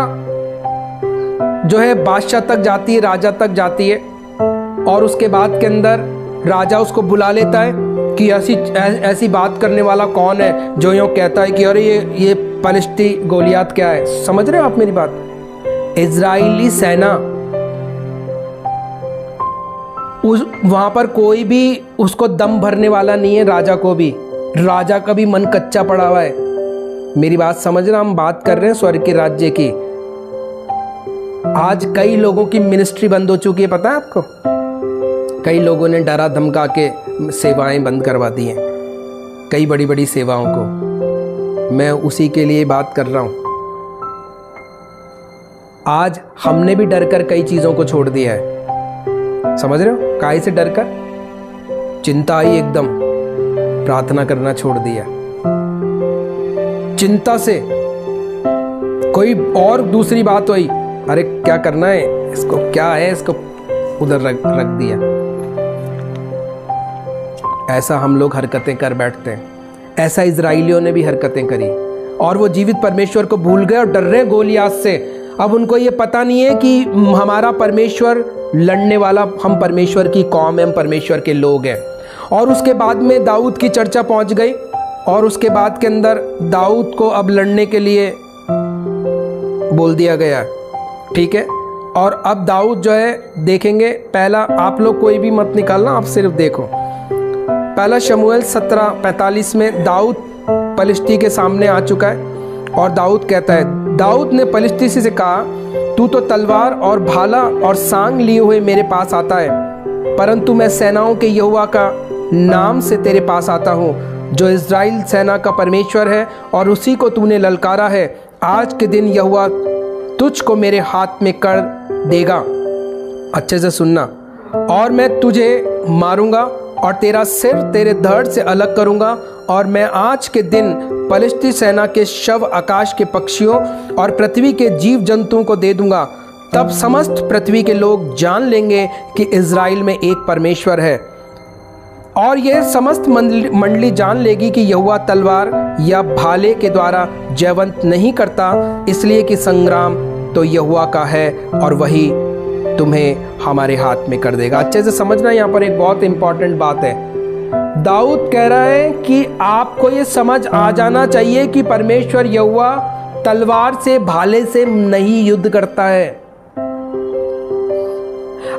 जो है बादशाह तक जाती है, राजा तक जाती है। और उसके बाद के अंदर राजा उसको बुला लेता है कि ऐसी बात करने वाला कौन है जो यूँ कहता है कि अरे ये पलिश्ती गोलियत क्या है। समझ रहे हो आप मेरी बात? इजराइली सेना वहां पर कोई भी उसको दम भरने वाला नहीं है। राजा का भी मन कच्चा पड़ा हुआ है। मेरी बात समझ रहे? हम बात कर रहे हैं स्वर्ग के राज्य की। आज कई लोगों की मिनिस्ट्री बंद हो चुकी है, पता है आपको? कई लोगों ने डरा धमका के सेवाएं बंद करवा दी हैं, कई बड़ी बड़ी सेवाओं को। मैं उसी के लिए बात कर रहा हूं। आज हमने भी डरकर कई चीजों को छोड़ दिया है। समझ रहे हो? काहे से डरकर? चिंता आई एकदम, प्रार्थना करना छोड़ दिया। चिंता से कोई और दूसरी बात हुई, अरे क्या करना है इसको, क्या है इसको, उधर रख दिया। ऐसा हम लोग हरकतें कर बैठते हैं। ऐसा इजराइलियों ने भी हरकतें करी, और वो जीवित परमेश्वर को भूल गए और डर रहे गोलियत से। अब उनको ये पता नहीं है कि हमारा परमेश्वर लड़ने वाला, हम परमेश्वर की कौम है, हम परमेश्वर के लोग हैं। और उसके बाद में दाऊद की चर्चा पहुंच गई, और उसके बाद के अंदर दाऊद को अब लड़ने के लिए बोल दिया गया। ठीक है, और अब दाऊद जो है देखेंगे। पहला, आप लोग कोई भी मत निकालना, आप सिर्फ देखो। पहला शमूएल 17:45 में दाऊद पलिश्ती के सामने आ चुका है, और दाऊद कहता है, दाऊद ने पलिश्ती से कहा, तू तो तलवार और भाला और सांग लिए हुए मेरे पास आता है, परंतु मैं सेनाओं के यहोवा का नाम से तेरे पास आता हूँ, जो इज़राइल सेना का परमेश्वर है, और उसी को तूने ललकारा है। आज के दिन यहोवा तुझको मेरे हाथ में कर देगा। अच्छे से सुनना। और मैं तुझे मारूंगा और तेरा सिर तेरे धड़ से अलग करूंगा, और मैं आज के दिन पलिश्ती सेना के शव आकाश के पक्षियों और पृथ्वी के जीव जंतुओं को दे दूंगा। तब समस्त पृथ्वी के लोग जान लेंगे कि इज़राइल में एक परमेश्वर है, और यह समस्त मंडली जान लेगी कि यहोवा तलवार या भाले के द्वारा जयवंत नहीं करता, इसलिए कि संग्राम तो यहोवा का है और वही तुम्हें हमारे हाथ में कर देगा। अच्छे से समझना, यहाँ पर एक बहुत इंपॉर्टेंट बात है। दाऊद कह रहा है कि आपको ये समझ आ जाना चाहिए कि परमेश्वर यहोवा तलवार से, भाले से नहीं युद्ध करता है।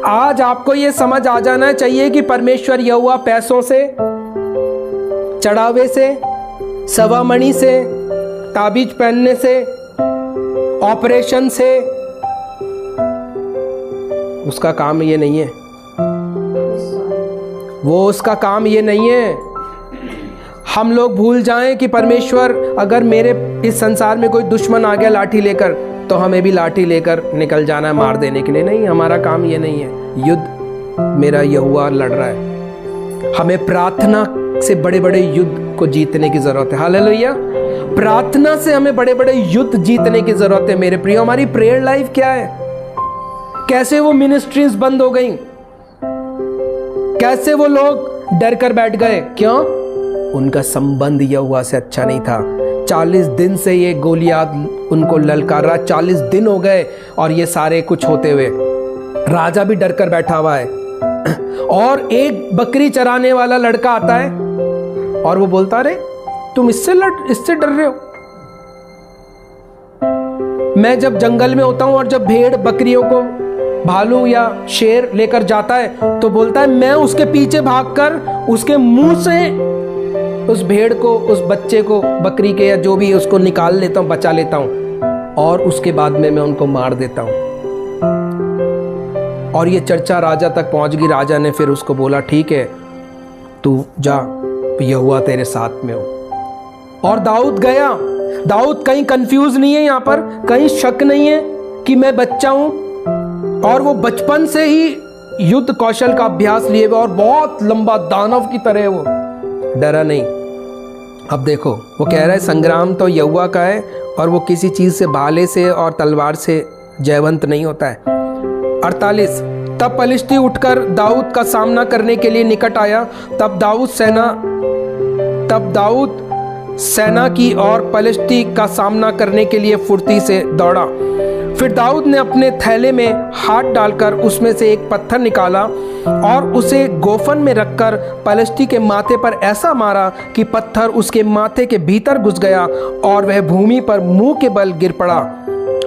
आज आपको ये समझ आ जाना चाहिए कि परमेश्वर यहोवा पैसों से, चढ़ावे से, सवामणि से, ताबीज पहनने से, ऑपरेशन से, उसका काम ये नहीं है। वो उसका काम ये नहीं है। हम लोग भूल जाएं कि परमेश्वर, अगर मेरे इस संसार में कोई दुश्मन आ गया लाठी लेकर, तो हमें भी लाठी लेकर निकल जाना है मार देने के लिए। नहीं, हमारा काम ये नहीं है। युद्ध मेरा यहोवा लड़ रहा है। हमें प्रार्थना से बड़े बड़े युद्ध को जीतने की जरूरत है। हालेलुया। प्रार्थना से हमें बड़े बड़े युद्ध जीतने की जरूरत है मेरे प्रियो। हमारी प्रेयर लाइफ क्या है? कैसे वो मिनिस्ट्रीज बंद हो गई? कैसे वो लोग डर कर बैठ गए? क्यों? उनका संबंध यहोवा से अच्छा नहीं था। 40 दिन से ये गोलियत उनको ललकार रहा। 40 दिन हो गए और ये सारे कुछ होते हुए। राजा भी डर कर बैठा हुआ है। और एक बकरी चराने वाला लड़का आता है और वो बोलता, अरे तुम इससे डर रहे हो? मैं जब जंगल में होता हूं और जब भेड़ बकरियों को भालू या शेर लेकर जाता है तो बोलता है मैं उसके पीछे भागकर उसके मुंह से उस भेड़ को, उस बच्चे को, बकरी के या जो भी उसको निकाल लेता हूं, बचा लेता हूं और उसके बाद में मैं उनको मार देता हूं। और ये चर्चा राजा तक पहुंच गई। राजा ने फिर उसको बोला, ठीक है तू जा, यहोवा तेरे साथ में हो। और दाऊद गया। दाऊद कहीं कंफ्यूज नहीं है, यहां पर कहीं शक नहीं है कि मैं बच्चा हूं, और वो बचपन से ही युद्ध कौशल का अभ्यास लिए हुए और बहुत लंबा दानव की तरह वो डरा नहीं। अब देखो वो कह रहा है संग्राम तो यहोवा का है और वो किसी चीज से, भाले से और तलवार से जयवंत नहीं होता है। 48 तब पलिश्ती उठकर दाऊद का सामना करने के लिए निकट आया। तब दाऊद सेना की और पलिश्ती का सामना करने के लिए फुर्ती से दौड़ा। फिर दाऊद ने अपने थैले में हाथ डालकर उसमें से एक पत्थर निकाला और उसे गोफन में रखकर पलिश्ती के माथे पर ऐसा मारा कि पत्थर उसके माथे के भीतर घुस गया और वह भूमि पर मुंह के बल गिर पड़ा।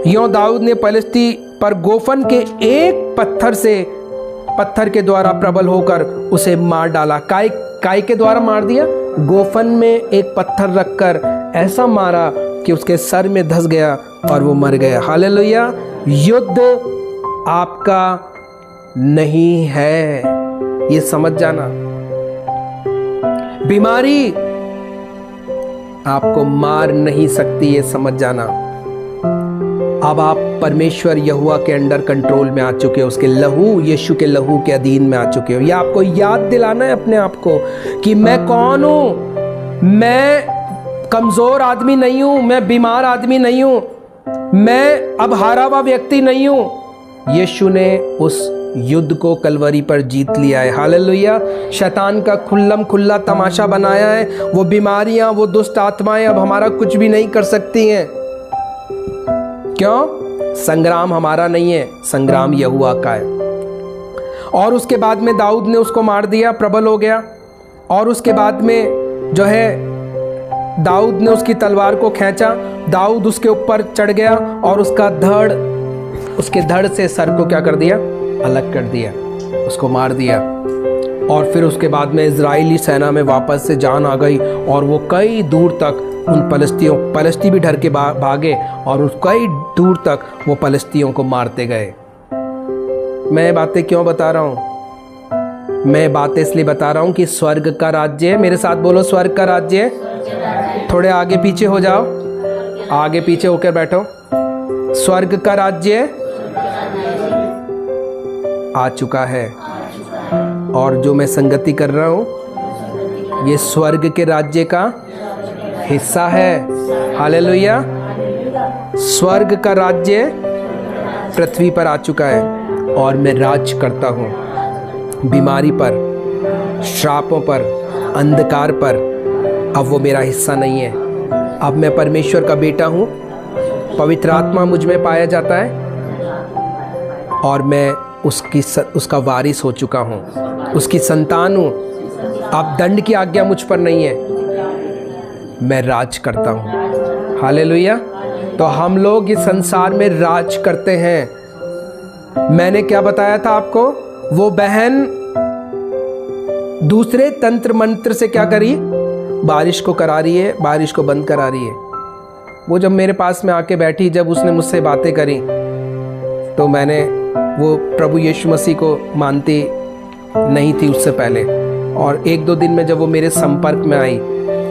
यों दाऊद ने पलिश्ती पर गोफन के एक पत्थर के द्वारा प्रबल होकर उसे मार डाला। काय के द्वारा मार दिया? गोफन में एक पत्थर रखकर ऐसा मारा कि उसके सर में धंस गया और वो मर गया। हालेलुया। युद्ध आपका नहीं है, ये समझ जाना। बीमारी आपको मार नहीं सकती, ये समझ जाना। अब आप परमेश्वर यहोवा के अंडर कंट्रोल में आ चुके हो, उसके लहू, यीशु के लहू के अधीन में आ चुके हो। ये आपको याद दिलाना है अपने आप को कि मैं कौन हूं। मैं कमजोर आदमी नहीं हूं, मैं बीमार आदमी नहीं हूं, मैं अब हारा हुआ व्यक्ति नहीं हूं। यीशु ने उस युद्ध को कलवरी पर जीत लिया है। हालेलुया। शैतान का खुल्ला तमाशा बनाया है। वो बीमारियां, वो दुष्ट आत्माएं अब हमारा कुछ भी नहीं कर सकती हैं। क्यों? संग्राम हमारा नहीं है, संग्राम यहोवा का है। और उसके बाद में दाऊद ने उसको मार दिया, प्रबल हो गया। और उसके बाद में जो है दाऊद ने उसकी तलवार को खींचा, दाऊद उसके ऊपर चढ़ गया और उसके धड़ से सर को क्या कर दिया? अलग कर दिया, उसको मार दिया। और फिर उसके बाद में इजरायली सेना में वापस से जान आ गई और वो कई दूर तक उन पलिश्ती भी डर के भागे और कई दूर तक वो पलिश्तियों को मारते गए। मैं बातें क्यों बता रहा हूं? मैं बातें इसलिए बता रहा हूं कि स्वर्ग का राज्य, मेरे साथ बोलो स्वर्ग का राज्य। थोड़े आगे पीछे हो जाओ, आगे पीछे होकर बैठो। स्वर्ग का राज्य आ चुका है और जो मैं संगति कर रहा हूं ये स्वर्ग के राज्य का हिस्सा है। हालेलुया। स्वर्ग का राज्य पृथ्वी पर आ चुका है और मैं राज करता हूं बीमारी पर, श्रापों पर, अंधकार पर। अब वो मेरा हिस्सा नहीं है। अब मैं परमेश्वर का बेटा हूं, पवित्र आत्मा मुझ में पाया जाता है और मैं उसका वारिस हो चुका हूं, उसकी संतान हूं। अब दंड की आज्ञा मुझ पर नहीं है, मैं राज करता हूं। हालेलुया। तो हम लोग इस संसार में राज करते हैं। मैंने क्या बताया था आपको? वो बहन दूसरे तंत्र मंत्र से क्या करी? बारिश को करा रही है, बारिश को बंद करा रही है। वो जब मेरे पास में आके बैठी, जब उसने मुझसे बातें करी तो मैंने वो प्रभु यीशु मसीह को मानती नहीं थी उससे पहले। और 1-2 दिन में जब वो मेरे संपर्क में आई,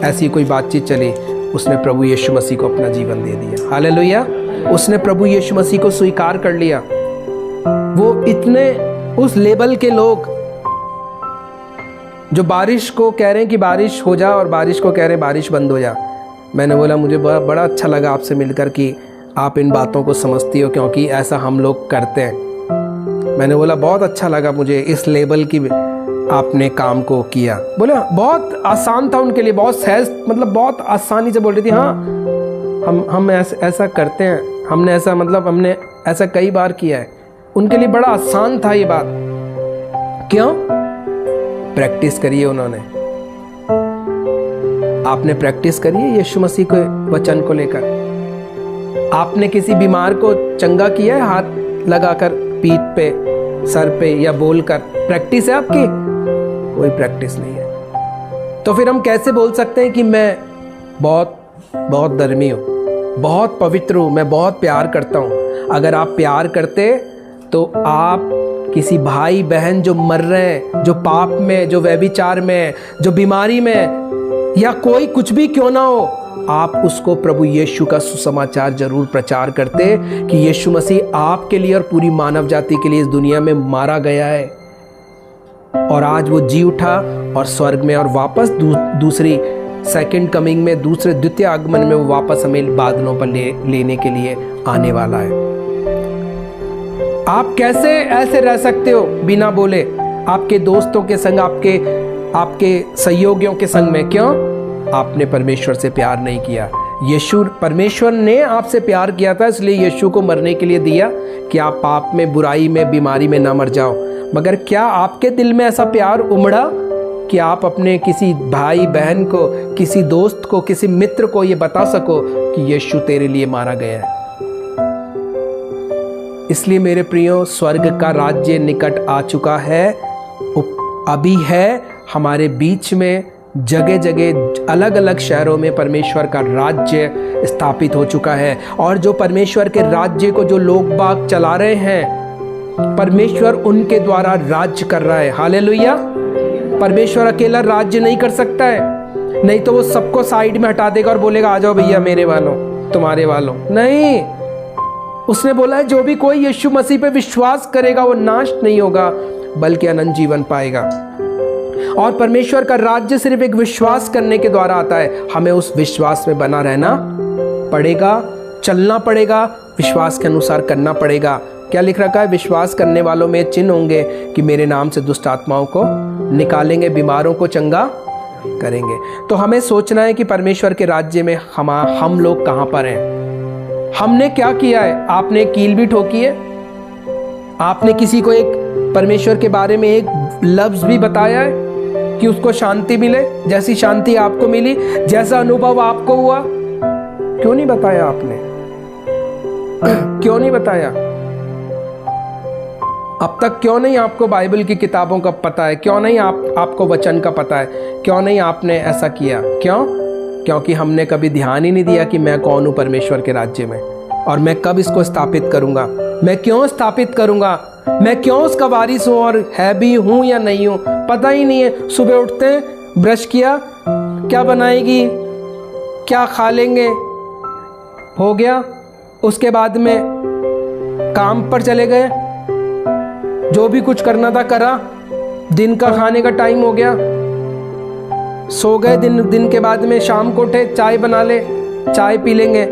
ऐसी कोई बातचीत चली, उसने प्रभु यीशु मसीह को अपना जीवन दे दिया। हालेलुया। उसने प्रभु यीशु मसीह को स्वीकार कर लिया। वो इतने उस लेवल के लोग जो बारिश को कह रहे हैं कि बारिश हो जा और बारिश को कह रहे हैं बारिश बंद हो जा। मैंने बोला मुझे बड़ा अच्छा लगा आपसे मिलकर कि आप इन बातों को समझती हो, क्योंकि ऐसा हम लोग करते हैं। मैंने बोला बहुत अच्छा लगा मुझे इस लेवल की आपने काम को किया। बोला बहुत आसान था उनके लिए, बहुत सहज, मतलब बहुत आसानी से बोल रही थी। हाँ हम ऐसा करते हैं, हमने ऐसा कई बार किया है। उनके लिए बड़ा आसान था ये बात। क्यों? प्रैक्टिस करिए उन्होंने। आपने प्रैक्टिस करी है यीशु मसीह के वचन को लेकर? आपने किसी बीमार को चंगा किया है हाथ लगाकर पीठ पे, सर पे या बोलकर? प्रैक्टिस है आपकी? कोई प्रैक्टिस नहीं है। तो फिर हम कैसे बोल सकते हैं कि मैं बहुत बहुत धर्मी हूं, बहुत पवित्र हूं, मैं बहुत प्यार करता हूं? अगर आप प्यार करते तो आप किसी भाई बहन जो मर रहे हैं, जो पाप में, जो व्यभिचार में, जो बीमारी में, या कोई कुछ भी क्यों ना हो, आप उसको प्रभु यीशु का सुसमाचार जरूर प्रचार करते कि यीशु मसीह आपके लिए और पूरी मानव जाति के लिए इस दुनिया में मारा गया है और आज वो जी उठा और स्वर्ग में और वापस दूसरी सेकंड कमिंग में, दूसरे द्वितीय आगमन में वो वापस हमें बादलों पर लेने के लिए आने वाला है। आप कैसे ऐसे रह सकते हो बिना बोले? आपके दोस्तों के संग, आपके सहयोगियों के संग में? क्यों? आपने परमेश्वर से प्यार नहीं किया। यीशु, परमेश्वर ने आपसे प्यार किया था, इसलिए यीशु को मरने के लिए दिया कि आप पाप में, बुराई में, बीमारी में ना मर जाओ। मगर क्या आपके दिल में ऐसा प्यार उमड़ा कि आप अपने किसी भाई बहन को, किसी दोस्त को, किसी मित्र को ये बता सको कि यीशु तेरे लिए मारा गया है? इसलिए मेरे प्रियो, स्वर्ग का राज्य निकट आ चुका है, अभी है हमारे बीच में। जगह जगह अलग अलग शहरों में परमेश्वर का राज्य स्थापित हो चुका है और जो परमेश्वर के राज्य को जो लोग बाग चला रहे हैं, परमेश्वर उनके द्वारा राज्य कर रहा है। हालेलुया। परमेश्वर अकेला राज्य नहीं कर सकता है, नहीं तो वो सबको साइड में हटा देगा और बोलेगा आ जाओ भैया मेरे वालों, तुम्हारे वालों। नहीं, उसने बोला है जो भी कोई यीशु मसीह पे विश्वास करेगा वो नाश नहीं होगा बल्कि अनंत जीवन पाएगा। और परमेश्वर का राज्य सिर्फ एक विश्वास करने के द्वारा आता है। हमें उस विश्वास में बना रहना पड़ेगा, चलना पड़ेगा, विश्वास के अनुसार करना पड़ेगा। क्या लिख रखा है? विश्वास करने वालों में चिन्ह होंगे कि मेरे नाम से दुष्ट आत्माओं को निकालेंगे, बीमारों को चंगा करेंगे। तो हमें सोचना है कि परमेश्वर के राज्य में हम लोग कहां पर हैं, हमने क्या किया है। आपने कील भी ठोकी है? आपने किसी को एक परमेश्वर के बारे में एक लफ्ज भी बताया है कि उसको शांति मिले? जैसी शांति आपको मिली, जैसा अनुभव आपको हुआ, क्यों नहीं बताया आपने? क्यों नहीं बताया? अब तक क्यों नहीं आपको बाइबल की किताबों का पता है? क्यों नहीं आपको वचन का पता है? क्यों नहीं आपने ऐसा किया? क्यों? क्योंकि हमने कभी ध्यान ही नहीं दिया कि मैं कौन हूं परमेश्वर के राज्य में और मैं कब इसको स्थापित करूंगा, मैं क्यों स्थापित करूंगा, मैं क्यों उसका वारिस हूं और है भी हूं या नहीं हूं, पता ही नहीं है। सुबह उठते हैं, ब्रश किया, क्या बनाएगी, क्या खा लेंगे, हो गया। उसके बाद में काम पर चले गए, जो भी कुछ करना था करा, दिन का खाने का टाइम हो गया, सो गए। दिन के बाद में शाम को उठे, चाय बना ले, चाय पी लेंगे,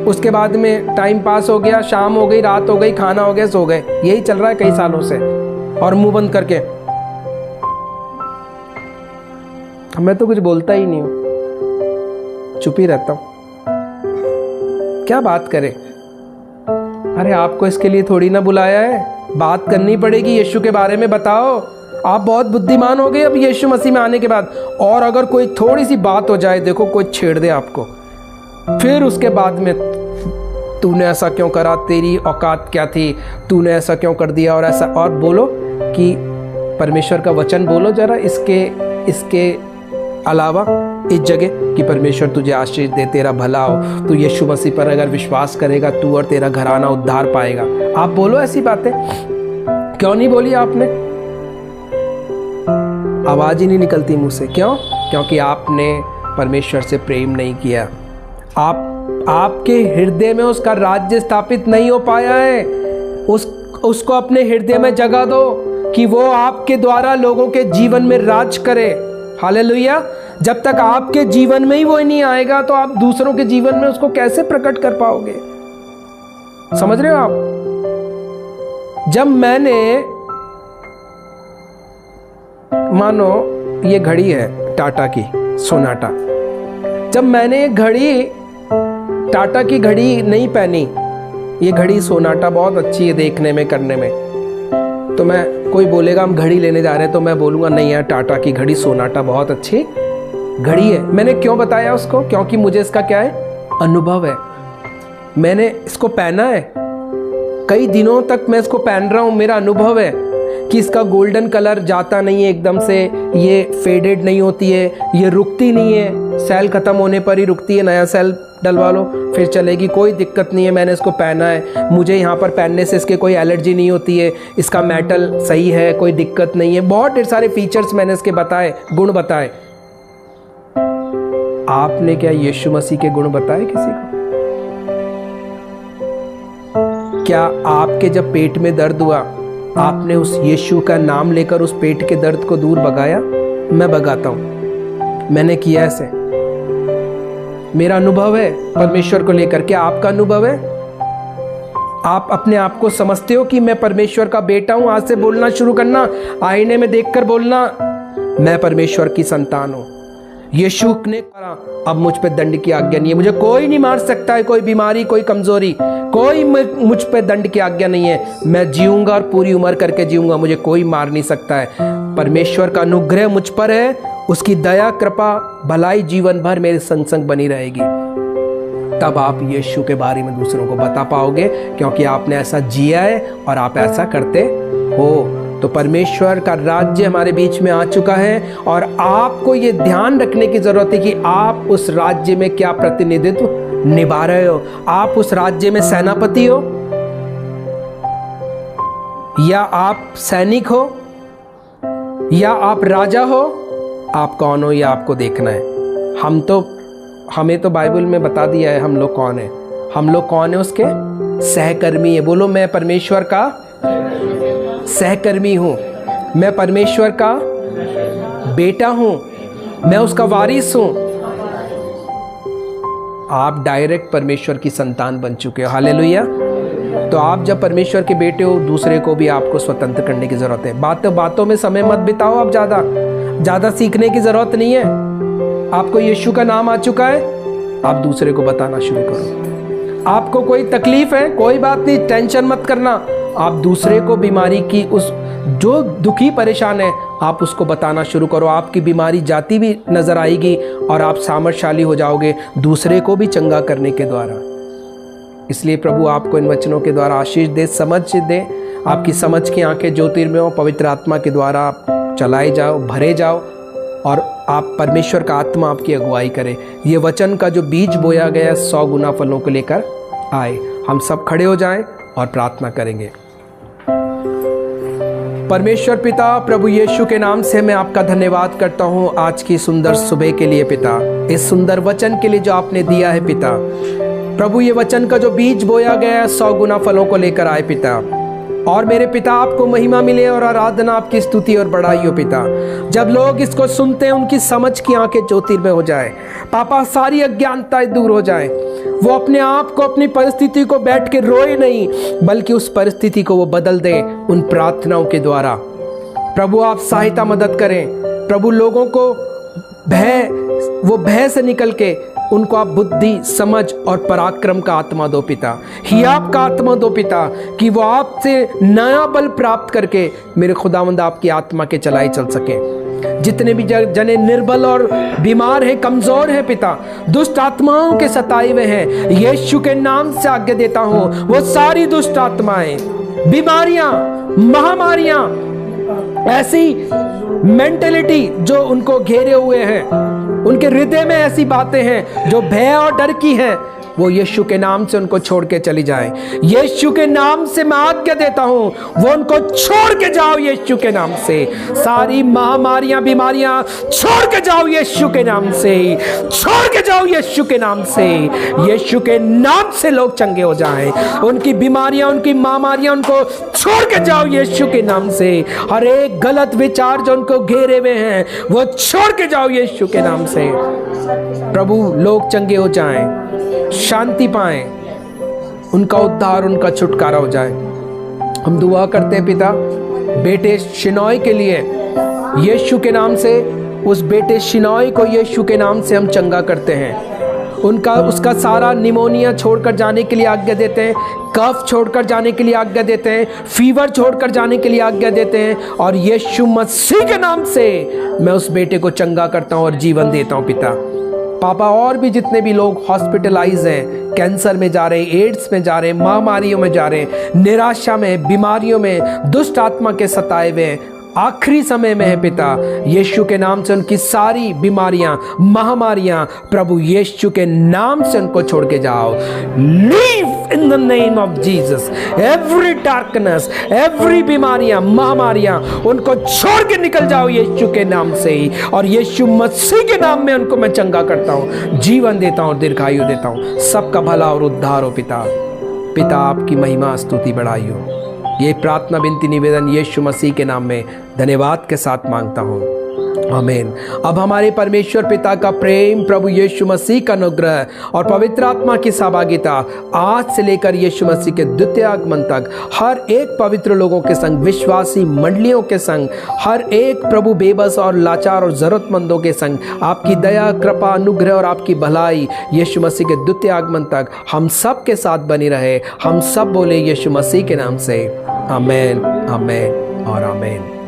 उसके बाद में टाइम पास हो गया, शाम हो गई, रात हो गई, खाना हो गया, सो गए। यही चल रहा है कई सालों से, और मुंह बंद करके। मैं तो कुछ बोलता ही नहीं हूं, चुप ही रहता हूं, क्या बात करें। अरे आपको इसके लिए थोड़ी ना बुलाया है, बात करनी पड़ेगी, यीशु के बारे में बताओ। आप बहुत बुद्धिमान हो गए अब यीशु मसीह में आने के बाद। और अगर कोई थोड़ी सी बात हो जाए, देखो कोई छेड़ दे आपको, फिर उसके बाद में तूने ऐसा क्यों करा, तेरी औकात क्या थी, तूने ऐसा क्यों कर दिया, और ऐसा, और बोलो कि परमेश्वर का वचन बोलो जरा इसके अलावा इस जगह कि परमेश्वर तुझे आशीष दे, तेरा भला हो, तू यीशु मसीह पर अगर विश्वास करेगा तू और तेरा घराना उद्धार पाएगा। आप बोलो ऐसी बातें, क्यों नहीं बोली आपने? आवाज ही नहीं निकलती मुंह से। क्यों? क्योंकि आपने परमेश्वर से प्रेम नहीं किया। आपके हृदय में उसका राज्य स्थापित नहीं हो पाया है। उसको अपने हृदय में जगह दो कि वो आपके द्वारा लोगों के जीवन में राज करे। हालेलुया। जब तक आपके जीवन में ही वो नहीं आएगा तो आप दूसरों के जीवन में उसको कैसे प्रकट कर पाओगे? समझ रहे हो आप? जब मैंने, मानो ये घड़ी है टाटा की सोनाटा, जब मैंने घड़ी टाटा की घड़ी नहीं पहनी, ये घड़ी सोनाटा बहुत अच्छी है देखने में, करने में, तो मैं, कोई बोलेगा हम घड़ी लेने जा रहे हैं तो मैं बोलूँगा नहीं यार टाटा की घड़ी सोनाटा बहुत अच्छी घड़ी है। मैंने क्यों बताया उसको? क्योंकि मुझे इसका क्या है, अनुभव है। मैंने इसको पहना है, कई दिनों तक मैं इसको पहन रहा हूँ। मेरा अनुभव है कि इसका गोल्डन कलर जाता नहीं है एकदम से, ये फेडेड नहीं होती है, ये रुकती नहीं है, सेल ख़त्म होने पर ही रुकती है, नया सेल डलवा लो फिर चलेगी, कोई दिक्कत नहीं है। मैंने इसको पहना है, मुझे यहाँ पर पहनने से इसके कोई एलर्जी नहीं होती है, इसका मेटल सही है, कोई दिक्कत नहीं है। बहुत ढेर सारे फीचर्स मैंने इसके बताए, गुण बताए। आपने क्या यीशु मसीह के गुण बताए किसी को? क्या आपके जब पेट में दर्द हुआ, आपने उस यीशु का नाम लेकर उस पेट के दर्द को दूर भगाया? मैं भगाता हूं, मैंने किया ऐसे, मेरा अनुभव है परमेश्वर को लेकर। क्या आपका अनुभव है? आप अपने आप को समझते हो कि मैं परमेश्वर का बेटा हूं? आज से बोलना शुरू करना, आईने में देखकर बोलना, मैं परमेश्वर की संतान हूं। यीशु ने कहा, अब मुझ पे दंड की आज्ञा नहीं है, मुझे कोई नहीं मार सकता है, कोई बीमारी, कोई कमजोरी, कोई मुझ पे दंड की आज्ञा नहीं है। मैं जीऊंगा और पूरी उम्र करके जीऊंगा, मुझे कोई मार नहीं सकता है। परमेश्वर का अनुग्रह मुझ पर है, उसकी दया, कृपा, भलाई जीवन भर मेरे संग संग बनी रहेगी। तब आप यीशु के बारे में दूसरों को बता पाओगे, क्योंकि आपने ऐसा जिया है और आप ऐसा करते हो। तो परमेश्वर का राज्य हमारे बीच में आ चुका है और आपको ये ध्यान रखने की जरूरत है कि आप उस राज्य में क्या प्रतिनिधित्व निभा रहे हो। आप उस राज्य में सेनापति हो या आप सैनिक हो या आप राजा हो? आप कौन हो, ये आपको देखना है। हमें तो बाइबल में बता दिया है हम लोग कौन है। हम लोग कौन है? उसके सहकर्मी है। बोलो, मैं परमेश्वर का सहकर्मी हूं, मैं परमेश्वर का बेटा हूं, मैं उसका वारिस हूं। आप डायरेक्ट परमेश्वर की संतान बन चुके हो। हालेलुया। तो आप जब परमेश्वर के बेटे हो, दूसरे को भी आपको स्वतंत्र करने की जरूरत है। बातों में समय मत बिताओ। आप ज्यादा सीखने की जरूरत नहीं है। आपको यीशु का नाम आ चुका है, आप दूसरे को बताना शुरू करो। आपको कोई तकलीफ है, कोई बात नहीं, टेंशन मत करना। आप दूसरे को बीमारी की, उस जो दुखी परेशान है, आप उसको बताना शुरू करो। आपकी बीमारी जाती भी नजर आएगी और आप सामर्थ्यशाली हो जाओगे दूसरे को भी चंगा करने के द्वारा। इसलिए प्रभु आपको इन वचनों के द्वारा आशीष दे, समझ दे। आपकी समझ की आंखें ज्योतिर्मय हो, पवित्र आत्मा के द्वारा आप चलाए जाओ, भरे जाओ और आप परमेश्वर का आत्मा आपकी अगुवाई करे। ये वचन का जो बीज बोया गया 100 गुना फलों को लेकर आए। हम सब खड़े हो जाएं और प्रार्थना करेंगे। परमेश्वर पिता, प्रभु यीशु के नाम से मैं आपका धन्यवाद करता हूं आज की सुंदर सुबह के लिए पिता, इस सुंदर वचन के लिए जो आपने दिया है पिता। प्रभु ये वचन का जो बीज बोया गया 100 गुना फलों को लेकर आए पिता। और मेरे पिता, आपको महिमा मिले और आराधना, आपकी स्तुति और बड़ाई हो पिता। जब लोग इसको सुनते हैं उनकी समझ की आंखें ज्योतिर्मय हो जाए पापा, सारी अज्ञानताएं दूर हो जाए। वो अपने आप को, अपनी परिस्थिति को बैठ के रोए नहीं, बल्कि उस परिस्थिति को वो बदल दे उन प्रार्थनाओं के द्वारा। प्रभु आप सहायता मदद करें। प्रभु लोगों को भय से निकल के उनको आप बुद्धि, समझ और पराक्रम का आत्मा दो पिता। हियाब का आत्मा दो पिता, कि वो आपसे नया बल प्राप्त करके मेरे खुदावंद आपकी आत्मा के चलाई चल सके। जितने भी जने निर्बल और बीमार हैं, कमजोर हैं पिता, दुष्ट आत्माओं के सताए हुए हैं, यीशु के नाम से आज्ञा देता हूं, वो सारी दुष्ट आत्माएं, बीमारियां, महामारियां, ऐसी मेंटेलिटी जो उनको घेरे हुए हैं, उनके हृदय में ऐसी बातें हैं जो भय और डर की हैं, वो यीशु के नाम से उनको छोड़ के चली जाएं। यीशु के नाम से मैं आज्ञा देता हूं, वो उनको छोड़ के जाओ यीशु के नाम से। सारी महामारियां, बीमारियां छोड़ के जाओ यीशु के नाम से, छोड़ के जाओ यीशु के नाम से। यीशु के नाम से लोग चंगे हो जाएं। उनकी बीमारियां, उनकी महामारियां उनको छोड़ के जाओ यीशु के नाम से। हर एक गलत विचार जो उनको घेरे हुए हैं, वो छोड़ के जाओ यीशु के नाम से। प्रभु लोग चंगे हो जाएं, शांति पाएं, उनका उद्धार, उनका छुटकारा हो जाए। हम दुआ करते हैं पिता बेटे शिनॉय के लिए, यीशु के नाम से। उस बेटे शिनॉय को यीशु के नाम से हम चंगा करते हैं। उसका सारा निमोनिया छोड़कर जाने के लिए आज्ञा देते हैं, कफ छोड़कर जाने के लिए आज्ञा देते हैं, फीवर छोड़कर जाने के लिए आज्ञा देते हैं, और यीशु मसीह के नाम से मैं उस बेटे को चंगा करता हूँ और जीवन देता हूँ पिता। पापा, और भी जितने भी लोग हॉस्पिटलाइज हैं, कैंसर में जा रहे हैं, एड्स में जा रहे हैं, महामारियों में जा रहे हैं, निराशा में, बीमारियों में, दुष्ट आत्मा के सताए हुए, आखिरी समय में है पिता, यीशु के नाम से उनकी सारी बीमारियां, महामारियां प्रभु यीशु के नाम से उनको छोड़ के जाओ। Leave in the name of Jesus. Every darkness, every बीमारियां, महामारियां उनको छोड़ के निकल जाओ यीशु के नाम से ही, और यीशु मसीह के नाम में उनको मैं चंगा करता हूं, जीवन देता हूं, दीर्घायु देता हूं। सबका भला और उद्धार हो पिता। पिता, आपकी महिमा स्तुति बढ़ाई हो। ये प्रार्थना विनती निवेदन यीशु मसीह के नाम में धन्यवाद के साथ मांगता हूँ, आमीन। अब हमारे परमेश्वर पिता का प्रेम, प्रभु यीशु मसीह का अनुग्रह और पवित्र आत्मा की सहभागिता आज से लेकर यीशु मसीह के द्वितीय आगमन तक हर एक पवित्र लोगों के संग, विश्वासी मंडलियों के संग, हर एक प्रभु बेबस और लाचार और जरूरतमंदों के संग आपकी दया, कृपा, अनुग्रह और आपकी भलाई यीशु मसीह के द्वितीय आगमन तक हम सब के साथ बनी रहे। हम सब बोले यीशु मसीह के नाम से आमीन, आमीन और आमीन।